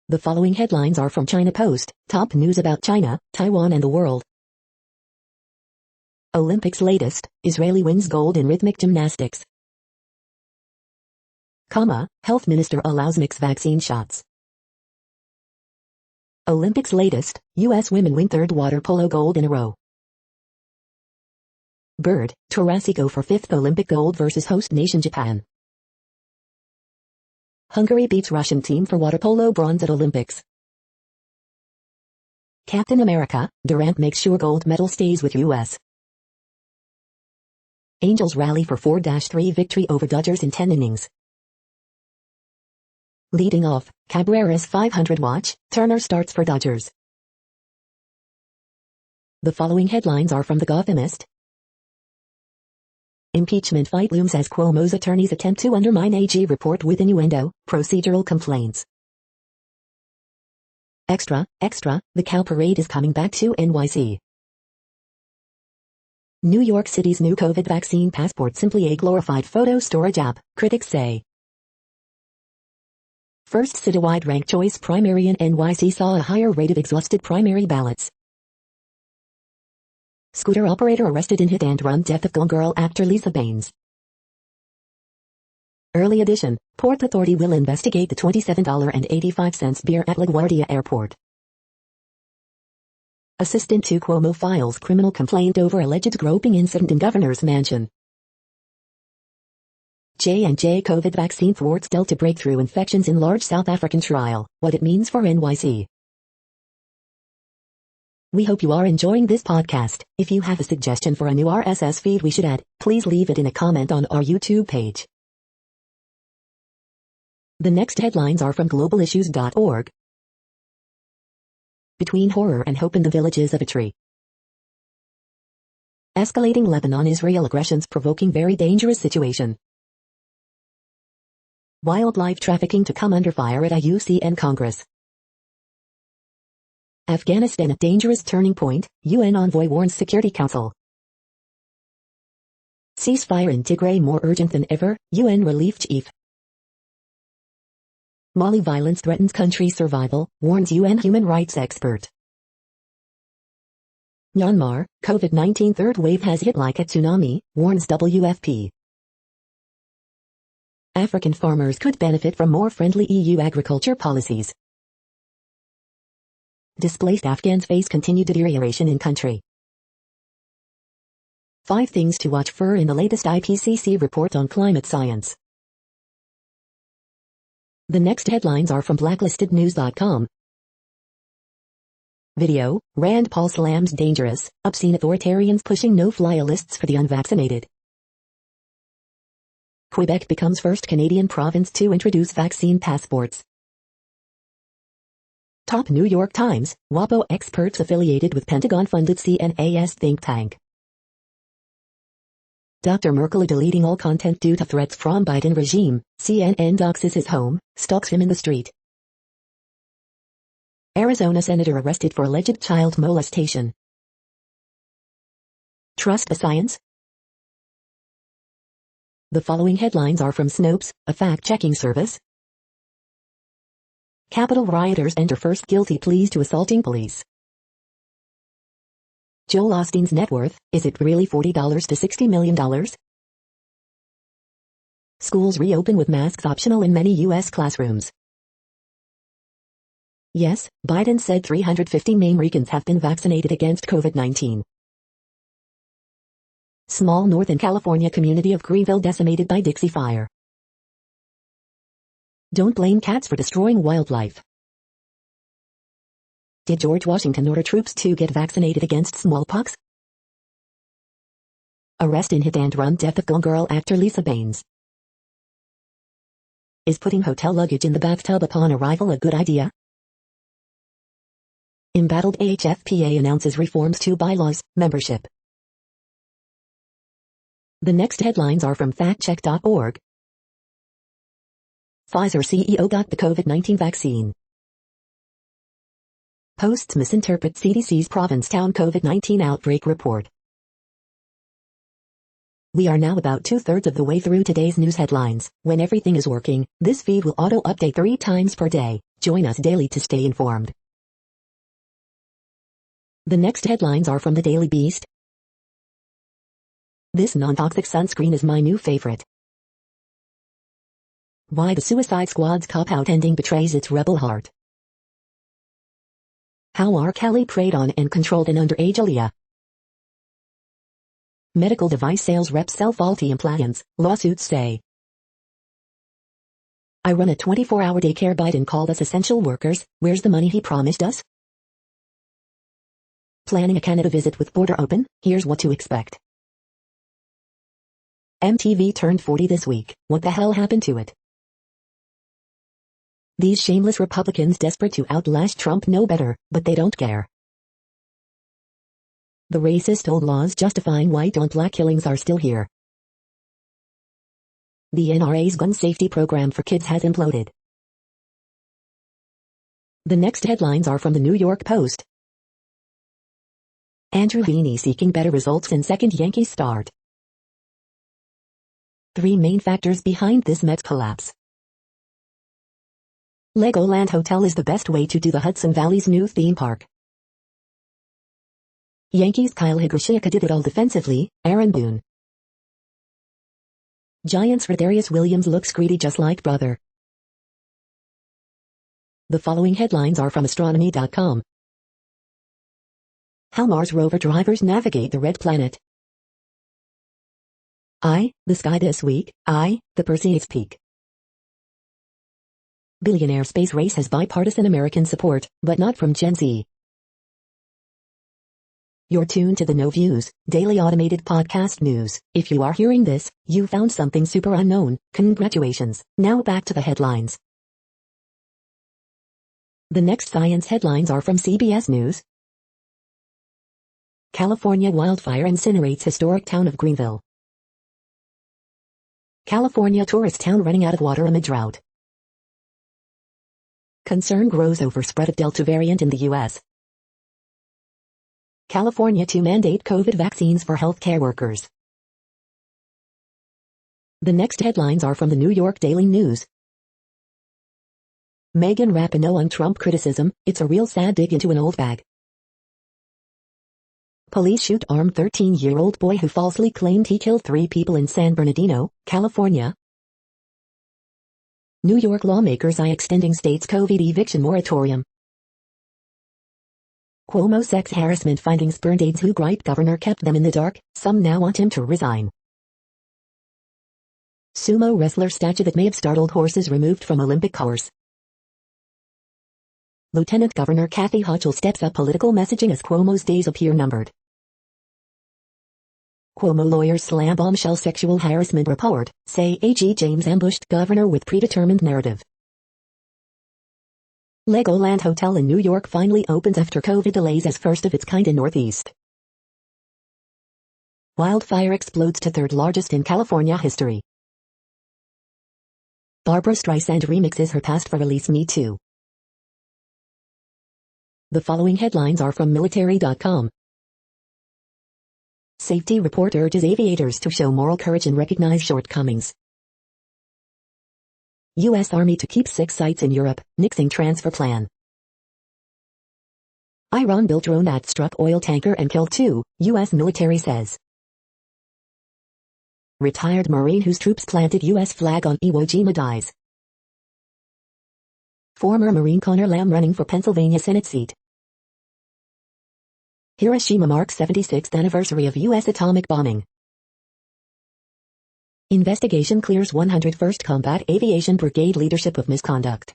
The following headlines are from China Post. Top news about China, Taiwan and the world. Olympics latest. Israeli wins gold in rhythmic gymnastics. Health minister allows mixed vaccine shots. Olympics latest. U.S. women win 3rd water polo gold in a row. Bird, Tarasico for 5th Olympic gold versus host nation Japan. Hungary beats Russian team for water polo bronze at Olympics. Captain America, Durant makes sure gold medal stays with U.S. Angels rally for 4-3 victory over Dodgers in 10 innings. Leading off, Cabrera's 500 watch, Turner starts for Dodgers. The following headlines are from The Gothamist. Impeachment fight looms as Cuomo's attorneys attempt to undermine AG report with innuendo, procedural complaints. Extra, the cow parade is coming back to NYC. New York City's new COVID vaccine passport simply a glorified photo storage app, critics say. First citywide ranked choice primary in NYC saw a higher rate of exhausted primary ballots. Scooter operator arrested in hit-and-run death of Gone Girl actor Lisa Baines. Early edition, Port Authority will investigate the $27.85 beer at LaGuardia Airport. Assistant to Cuomo files criminal complaint over alleged groping incident in governor's mansion. J&J COVID vaccine thwarts Delta breakthrough infections in large South African trial, what it means for NYC. We hope you are enjoying this podcast. If you have a suggestion for a new RSS feed we should add, please leave it in a comment on our YouTube page. The next headlines are from globalissues.org. Between horror and hope in the villages of a tree. Escalating Lebanon-Israel aggressions provoking very dangerous situation. Wildlife trafficking to come under fire at IUCN Congress. Afghanistan at dangerous turning point, UN envoy warns Security Council. Ceasefire in Tigray more urgent than ever, UN relief chief. Mali violence threatens country survival, warns UN human rights expert. Myanmar, COVID-19 third wave has hit like a tsunami, warns WFP. African farmers could benefit from more friendly EU agriculture policies. Displaced Afghans face continued deterioration in country. 5 things to watch for in the latest IPCC report on climate science. The next headlines are from blacklistednews.com. Video, Rand Paul slams dangerous, obscene authoritarians pushing no-fly lists for the unvaccinated. Quebec becomes first Canadian province to introduce vaccine passports. Top New York Times, WAPO experts affiliated with Pentagon-funded CNAS think tank. Dr. Merkel deleting all content due to threats from Biden regime, CNN doxes his home, stalks him in the street. Arizona senator arrested for alleged child molestation. Trust the science? The following headlines are from Snopes, a fact-checking service. Capitol rioters enter first guilty pleas to assaulting police. Joel Osteen's net worth, is it really $40 to $60 million? Schools reopen with masks optional in many U.S. classrooms. Yes, Biden said 350 Americans have been vaccinated against COVID-19. Small Northern California community of Greenville decimated by Dixie Fire. Don't blame cats for destroying wildlife. Did George Washington order troops to get vaccinated against smallpox? Arrest in hit-and-run death of Gone Girl actor Lisa Baines. Is putting hotel luggage in the bathtub upon arrival a good idea? Embattled AHFPA announces reforms to bylaws, membership. The next headlines are from factcheck.org. Pfizer CEO got the COVID-19 vaccine. Posts misinterpret CDC's Provincetown COVID-19 outbreak report. We are now about 2/3 of the way through today's news headlines. When everything is working, this feed will auto-update 3 times per day. Join us daily to stay informed. The next headlines are from the Daily Beast. This non-toxic sunscreen is my new favorite. Why the Suicide Squad's cop-out ending betrays its rebel heart. How R. Kelly preyed on and controlled an underage Aaliyah. Medical device sales reps sell faulty implants, lawsuits say. I run a 24-hour daycare. Biden called us essential workers. Where's the money he promised us? Planning a Canada visit with border open? Here's what to expect. MTV turned 40 this week. What the hell happened to it? These shameless Republicans desperate to outlast Trump know better, but they don't care. The racist old laws justifying white on black killings are still here. The NRA's gun safety program for kids has imploded. The next headlines are from the New York Post. Andrew Heaney seeking better results in second Yankees start. 3 main factors behind this Mets collapse. Legoland Hotel is the best way to do the Hudson Valley's new theme park. Yankees Kyle Higashioka did it all defensively, Aaron Boone. Giants Rodarius Williams looks greedy just like brother. The following headlines are from astronomy.com. How Mars rover drivers navigate the red planet. The sky this week. The Perseids peak. Billionaire space race has bipartisan American support, but not from Gen Z. You're tuned to the No Views, daily automated podcast news. If you are hearing this, you found something super unknown. Congratulations. Now back to the headlines. The next science headlines are from CBS News. California wildfire incinerates historic town of Greenville. California tourist town running out of water amid drought. Concern grows over spread of Delta variant in the U.S. California to mandate COVID vaccines for healthcare workers. The next headlines are from the New York Daily News. Meghan Rapinoe on Trump criticism, it's a real sad dig into an old bag. Police shoot armed 13-year-old boy who falsely claimed he killed 3 people in San Bernardino, California. New York lawmakers eye extending state's COVID eviction moratorium. Cuomo sex harassment findings burned aides who gripe governor kept them in the dark, some now want him to resign. Sumo wrestler statue that may have startled horses removed from Olympic course. Lieutenant Governor Kathy Hochul steps up political messaging as Cuomo's days appear numbered. Cuomo lawyers slam bombshell sexual harassment report, say AG James ambushed governor with predetermined narrative. Legoland Hotel in New York finally opens after COVID delays as first of its kind in Northeast. Wildfire explodes to third largest in California history. Barbra Streisand remixes her past for release Me Too. The following headlines are from military.com. Safety report urges aviators to show moral courage and recognize shortcomings. U.S. Army to keep 6 sites in Europe, nixing transfer plan. Iran built drone that struck oil tanker and killed 2, U.S. military says. Retired Marine whose troops planted U.S. flag on Iwo Jima dies. Former Marine Connor Lamb running for Pennsylvania Senate seat. Hiroshima marks 76th anniversary of U.S. atomic bombing. Investigation clears 101st Combat Aviation Brigade leadership of misconduct.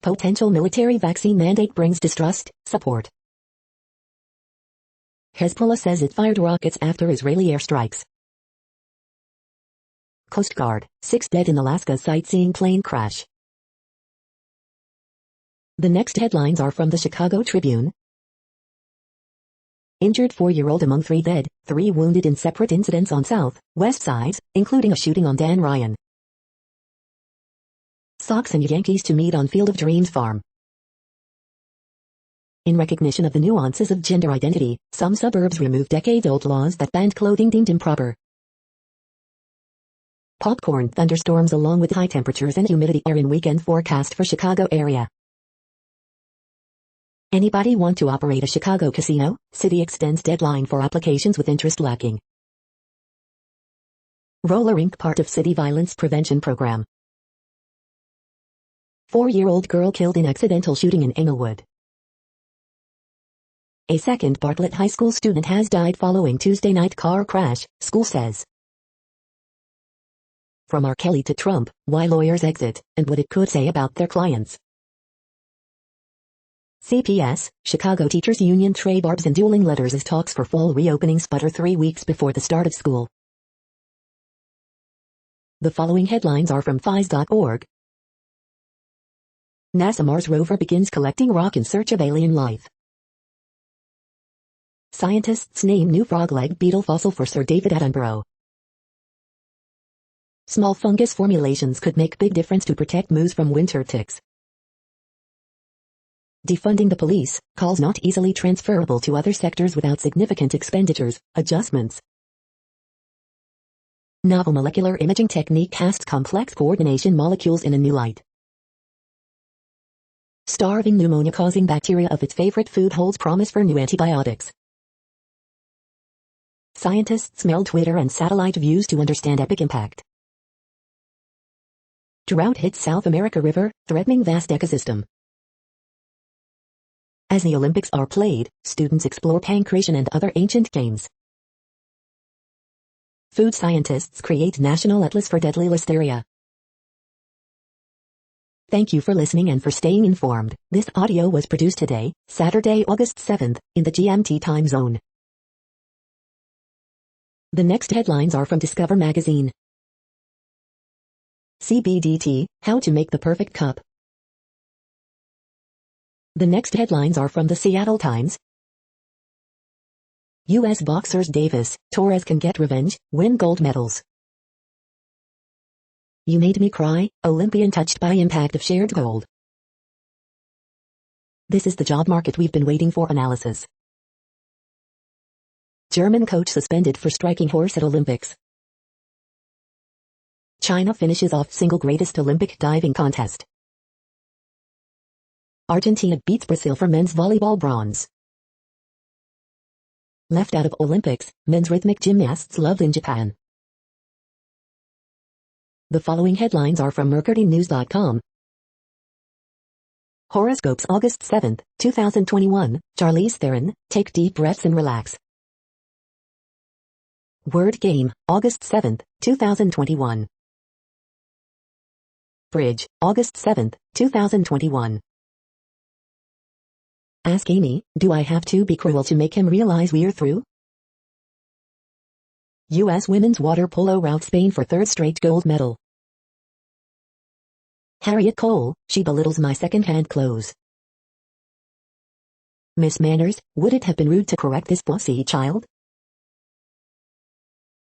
Potential military vaccine mandate brings distrust, support. Hezbollah says it fired rockets after Israeli airstrikes. Coast Guard, 6 dead in Alaska sightseeing plane crash. The next headlines are from the Chicago Tribune. Injured 4-year-old among 3 dead, 3 wounded in separate incidents on South, West sides, including a shooting on Dan Ryan. Sox and Yankees to meet on Field of Dreams farm. In recognition of the nuances of gender identity, some suburbs remove decades-old laws that banned clothing deemed improper. Popcorn thunderstorms along with high temperatures and humidity are in weekend forecast for Chicago area. Anybody want to operate a Chicago casino? City extends deadline for applications with interest lacking. Roller Inc. part of City Violence Prevention Program. 4-year-old girl killed in accidental shooting in Englewood. A second Bartlett High School student has died following Tuesday night car crash, school says. From R. Kelly to Trump, why lawyers exit, and what it could say about their clients. CPS, Chicago Teachers Union trade barbs and dueling letters as talks for fall reopening sputter 3 weeks before the start of school. The following headlines are from FIS.org. NASA Mars rover begins collecting rock in search of alien life. Scientists name new frog-leg beetle fossil for Sir David Attenborough. Small fungus formulations could make big difference to protect moose from winter ticks. Defunding the police, calls not easily transferable to other sectors without significant expenditures, adjustments. Novel molecular imaging technique casts complex coordination molecules in a new light. Starving pneumonia-causing bacteria of its favorite food holds promise for new antibiotics. Scientists meld Twitter and satellite views to understand epic impact. Drought hits South America river, threatening vast ecosystem. As the Olympics are played, students explore pancreation and other ancient games. Food scientists create national atlas for deadly listeria. Thank you for listening and for staying informed. This audio was produced today, Saturday, August 7th, in the GMT time zone. The next headlines are from Discover magazine. CBDT, how to make the perfect cup. The next headlines are from the Seattle Times. U.S. boxers Davis, Torres can get revenge, win gold medals. You made me cry, Olympian touched by impact of shared gold. This is the job market we've been waiting for analysis. German coach suspended for striking horse at Olympics. China finishes off single greatest Olympic diving contest. Argentina beats Brazil for men's volleyball bronze. Left out of Olympics, men's rhythmic gymnasts loved in Japan. The following headlines are from mercurynews.com. Horoscopes August 7th, 2021, Charlize Theron, take deep breaths and relax. Word game, August 7th, 2021. Bridge, August 7th, 2021. Ask Amy, do I have to be cruel to make him realize we're through? U.S. women's water polo routs Spain for third straight gold medal. Harriet Cole, she belittles my second-hand clothes. Miss Manners, would it have been rude to correct this bossy child?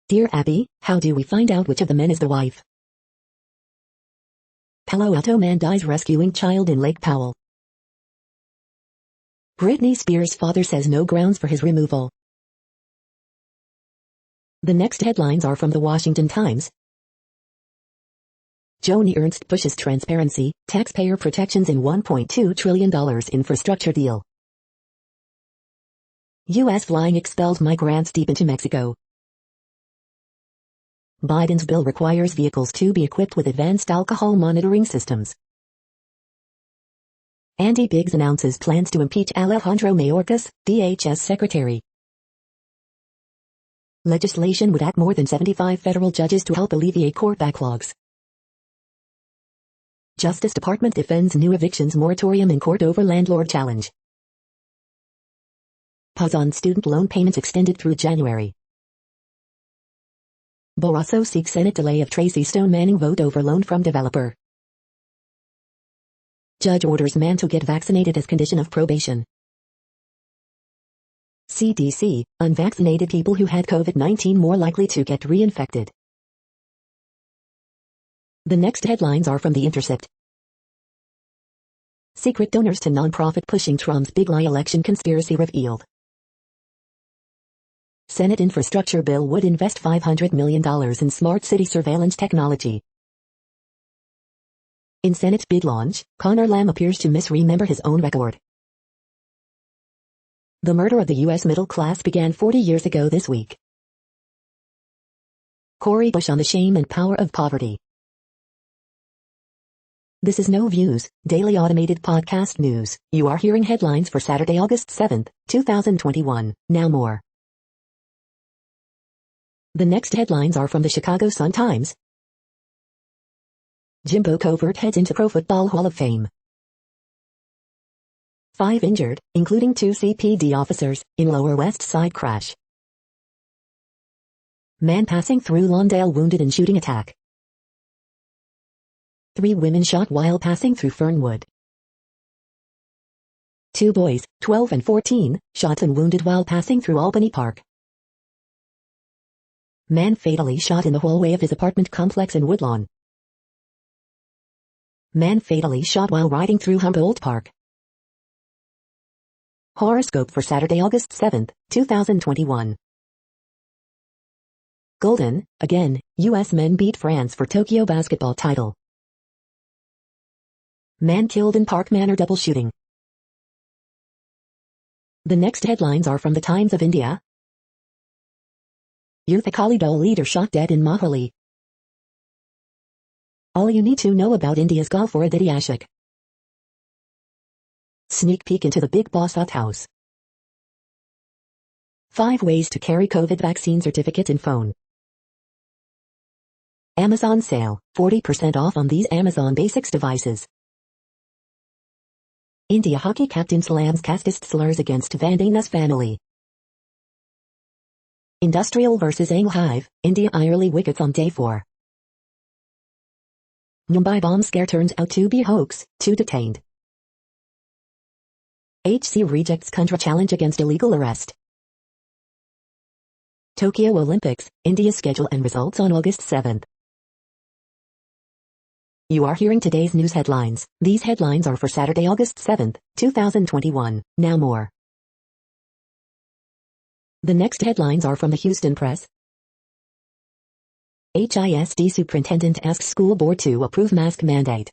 Dear Abby, how do we find out which of the men is the wife? Palo Alto man dies rescuing child in Lake Powell. Britney Spears' father says no grounds for his removal. The next headlines are from the Washington Times. Joni Ernst pushes transparency, taxpayer protections in $1.2 trillion infrastructure deal. U.S. flying expelled migrants deep into Mexico. Biden's bill requires vehicles to be equipped with advanced alcohol monitoring systems. Andy Biggs announces plans to impeach Alejandro Mayorkas, DHS secretary. Legislation would add more than 75 federal judges to help alleviate court backlogs. Justice Department defends new evictions moratorium in court over landlord challenge. Pause on student loan payments extended through January. Barrasso seeks Senate delay of Tracy Stone Manning vote over loan from developer. Judge orders man to get vaccinated as condition of probation. CDC, unvaccinated people who had COVID-19 more likely to get reinfected. The next headlines are from The Intercept. Secret donors to nonprofit pushing Trump's big lie election conspiracy revealed. Senate infrastructure bill would invest $500 million in smart city surveillance technology. In Senate bid launch, Conor Lamb appears to misremember his own record. The murder of the U.S. middle class began 40 years ago this week. Cori Bush on the shame and power of poverty. This is No Views, daily automated podcast news. You are hearing headlines for Saturday, August 7th, 2021. Now more. The next headlines are from the Chicago Sun-Times. Jimbo Covert heads into Pro Football Hall of Fame. 5 injured, including 2 CPD officers, in Lower West Side crash. Man passing through Lawndale wounded in shooting attack. 3 women shot while passing through Fernwood. 2 boys, 12 and 14, shot and wounded while passing through Albany Park. Man fatally shot in the hallway of his apartment complex in Woodlawn. Man fatally shot while riding through Humboldt Park. Horoscope for Saturday, August 7th, 2021. Golden, again, U.S. men beat France for Tokyo basketball title. Man killed in Park Manor double shooting. The next headlines are from the Times of India. Youth Akali Dal leader shot dead in Mohali. All you need to know about India's golf for Aditi Ashik. Sneak peek into the Big Boss house. 5 ways to carry COVID vaccine certificate in phone. Amazon sale, 40% off on these Amazon Basics devices. India hockey captain slams casteist slurs against Vandana's family. Industrial vs Ang Hive, India early wickets on day 4. Mumbai bomb scare turns out to be hoax, 2 detained. HC rejects Kundra challenge against illegal arrest. Tokyo Olympics, India's schedule and results on August 7th. You are hearing today's news headlines. These headlines are for Saturday, August 7th, 2021. Now more. The next headlines are from the Houston Press. HISD superintendent asks school board to approve mask mandate.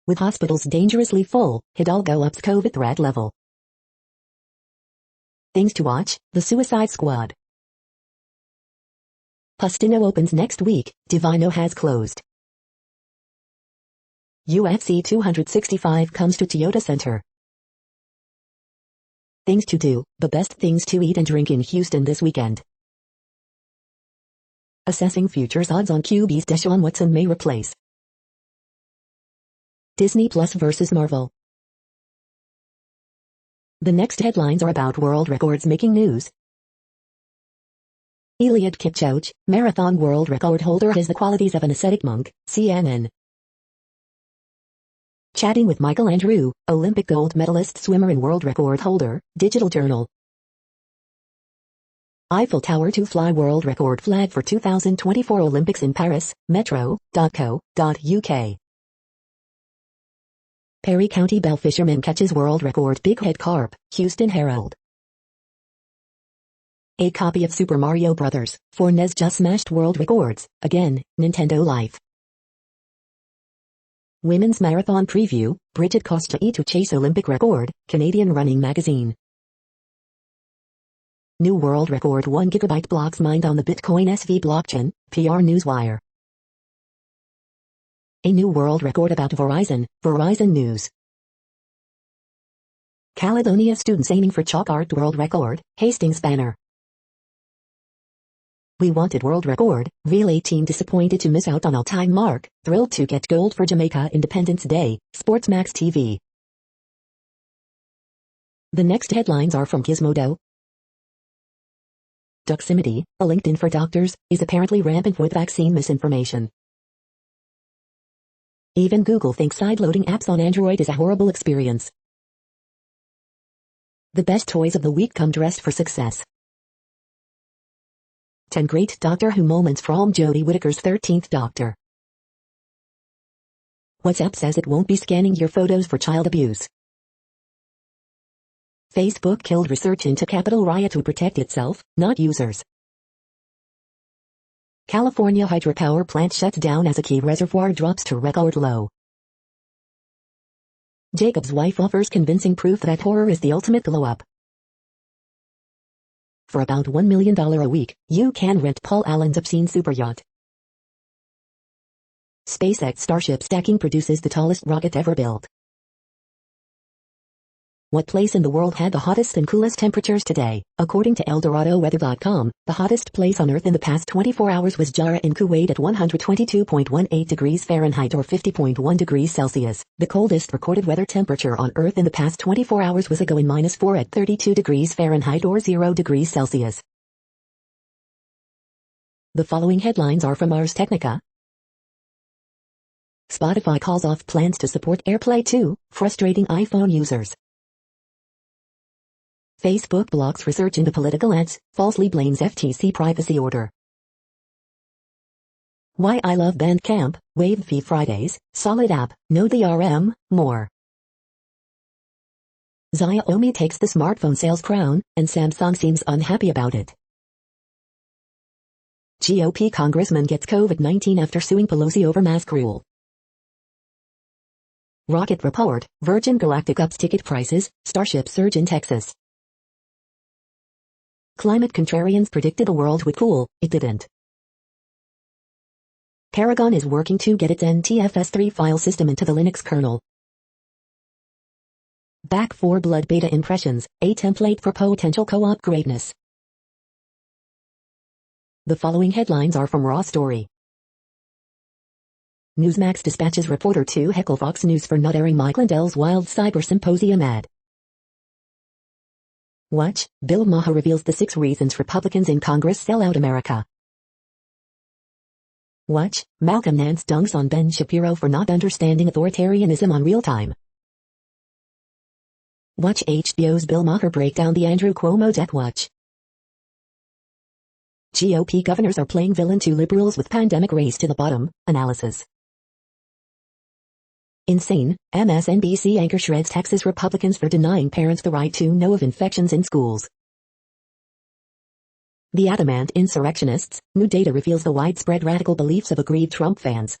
With hospitals dangerously full, Hidalgo ups COVID threat level. Things to watch, The Suicide Squad. Pustino opens next week, Divino has closed. UFC 265 comes to Toyota Center. Things to do, the best things to eat and drink in Houston this weekend. Assessing futures odds on QB's Deshaun Watson may replace. Disney Plus vs. Marvel. The next headlines are about world records making news. Eliud Kipchoge, marathon world record holder, has the qualities of an ascetic monk, CNN. Chatting with Michael Andrew, Olympic gold medalist swimmer and world record holder, Digital Journal. Eiffel Tower to fly world record flag for 2024 Olympics in Paris, metro.co.uk. Perry County Bell fisherman catches world record bighead carp, Houston Herald. A copy of Super Mario Bros. For NES just smashed world records, again, Nintendo Life. Women's Marathon Preview, Bridget Kosgei to chase Olympic record, Canadian Running Magazine. New world record 1 GB blocks mined on the Bitcoin SV blockchain, PR Newswire. A new world record about Verizon, Verizon News. Caledonia students aiming for chalk art world record, Hastings Banner. We wanted world record, relay team disappointed to miss out on all-time mark, thrilled to get gold for Jamaica Independence Day, Sportsmax TV. The next headlines are from Gizmodo. Doximity, a LinkedIn for doctors, is apparently rampant with vaccine misinformation. Even Google thinks sideloading apps on Android is a horrible experience. The best toys of the week come dressed for success. 10 great Doctor Who moments from Jodie Whittaker's 13th Doctor. WhatsApp says it won't be scanning your photos for child abuse. Facebook killed research into Capitol riot to protect itself, not users. California hydropower plant shuts down as a key reservoir drops to record low. Jacob's wife offers convincing proof that horror is the ultimate glow-up. For about $1 million a week, you can rent Paul Allen's obscene superyacht. SpaceX Starship stacking produces the tallest rocket ever built. What place in the world had the hottest and coolest temperatures today? According to ElDoradoWeather.com, the hottest place on Earth in the past 24 hours was Jarrah in Kuwait at 122.18 degrees Fahrenheit or 50.1 degrees Celsius. The coldest recorded weather temperature on Earth in the past 24 hours was Ago in -4 at 32 degrees Fahrenheit or 0 degrees Celsius. The following headlines are from Ars Technica. Spotify calls off plans to support AirPlay 2, frustrating iPhone users. Facebook blocks research into political ads, falsely blames FTC privacy order. Why I love Bandcamp, waive fee Fridays, solid app, know the RM, more. Xiaomi takes the smartphone sales crown, and Samsung seems unhappy about it. GOP congressman gets COVID-19 after suing Pelosi over mask rule. Rocket report, Virgin Galactic ups ticket prices, Starship surge in Texas. Climate contrarians predicted the world would cool, it didn't. Paragon is working to get its NTFS3 file system into the Linux kernel. Back 4 Blood beta impressions, a template for potential co-op greatness. The following headlines are from Raw Story. Newsmax dispatches reporter to heckle Fox News for not airing Mike Lindell's Wild Cyber Symposium ad. Watch, Bill Maher reveals the 6 reasons Republicans in Congress sell out America. Watch, Malcolm Nance dunks on Ben Shapiro for not understanding authoritarianism on real time. Watch HBO's Bill Maher break down the Andrew Cuomo death watch. GOP governors are playing villain to liberals with pandemic race to the bottom, analysis. Insane, MSNBC anchor shreds Texas Republicans for denying parents the right to know of infections in schools. The adamant insurrectionists, new data reveals the widespread radical beliefs of aggrieved Trump fans.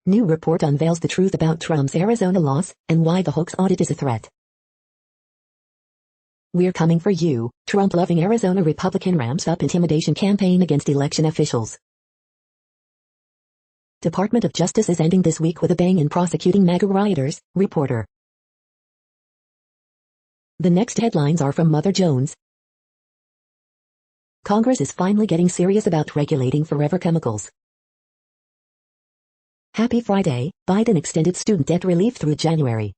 New report unveils the truth about Trump's Arizona loss, and why the hoax audit is a threat. We're coming for you, Trump-loving Arizona Republican ramps up intimidation campaign against election officials. Department of Justice is ending this week with a bang in prosecuting MAGA rioters, reporter. The next headlines are from Mother Jones. Congress is finally getting serious about regulating forever chemicals. Happy Friday, Biden extended student debt relief through January.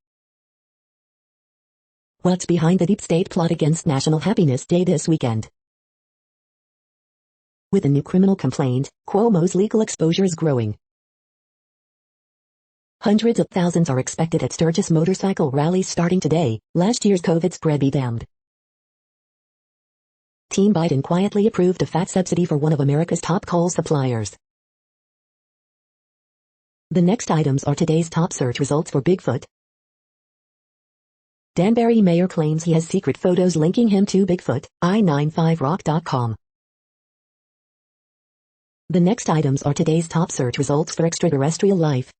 What's behind the deep state plot against National Happiness Day this weekend? With a new criminal complaint, Cuomo's legal exposure is growing. Hundreds of thousands are expected at Sturgis motorcycle rallies starting today. Last year's COVID spread be damned. Team Biden quietly approved a fat subsidy for one of America's top coal suppliers. The next items are today's top search results for Bigfoot. Danbury mayor claims he has secret photos linking him to Bigfoot, i95rock.com. The next items are today's top search results for extraterrestrial life.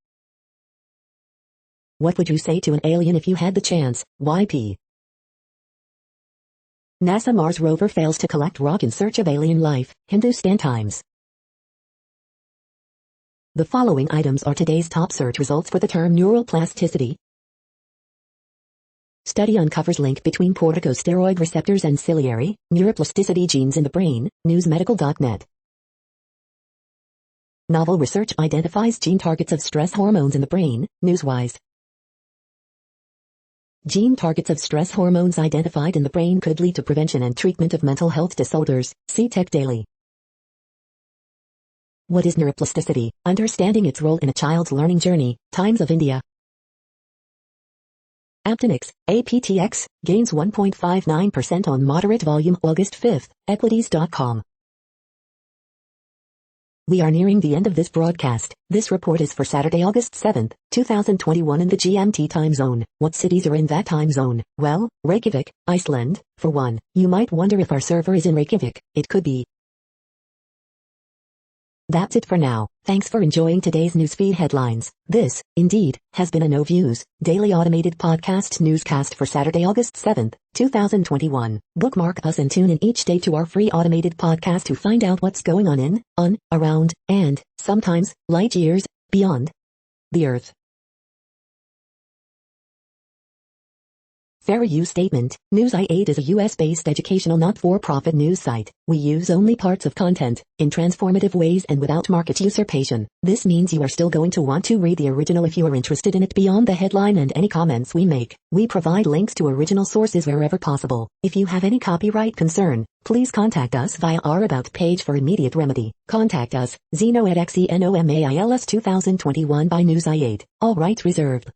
What would you say to an alien if you had the chance? YP. NASA Mars rover fails to collect rock in search of alien life. Hindustan Times. The following items are today's top search results for the term neuroplasticity. Study uncovers link between corticosteroid receptors and ciliary, neuroplasticity genes in the brain, newsmedical.net. Novel research identifies gene targets of stress hormones in the brain, Newswise. Gene targets of stress hormones identified in the brain could lead to prevention and treatment of mental health disorders, see Tech Daily. What is neuroplasticity? Understanding its role in a child's learning journey, Times of India. Aptenics, APTX, gains 1.59% on moderate volume August 5, equities.com. We are nearing the end of this broadcast. This report is for Saturday, August 7, 2021 in the GMT time zone. What cities are in that time zone? Well, Reykjavik, Iceland, for one. You might wonder if our server is in Reykjavik. It could be. That's it for now. Thanks for enjoying today's newsfeed headlines. This, indeed, has been a No Views, daily automated podcast newscast for Saturday, August 7th, 2021. Bookmark us and tune in each day to our free automated podcast to find out what's going on, around, and, sometimes, light years, beyond the Earth. Fair use statement. News.8 is a US-based educational not-for-profit news site. We use only parts of content, in transformative ways and without market usurpation. This means you are still going to want to read the original if you are interested in it beyond the headline and any comments we make. We provide links to original sources wherever possible. If you have any copyright concern, please contact us via our About page for immediate remedy. Contact us, Zeno at XENOMAILS 2021 by News.8. All rights reserved.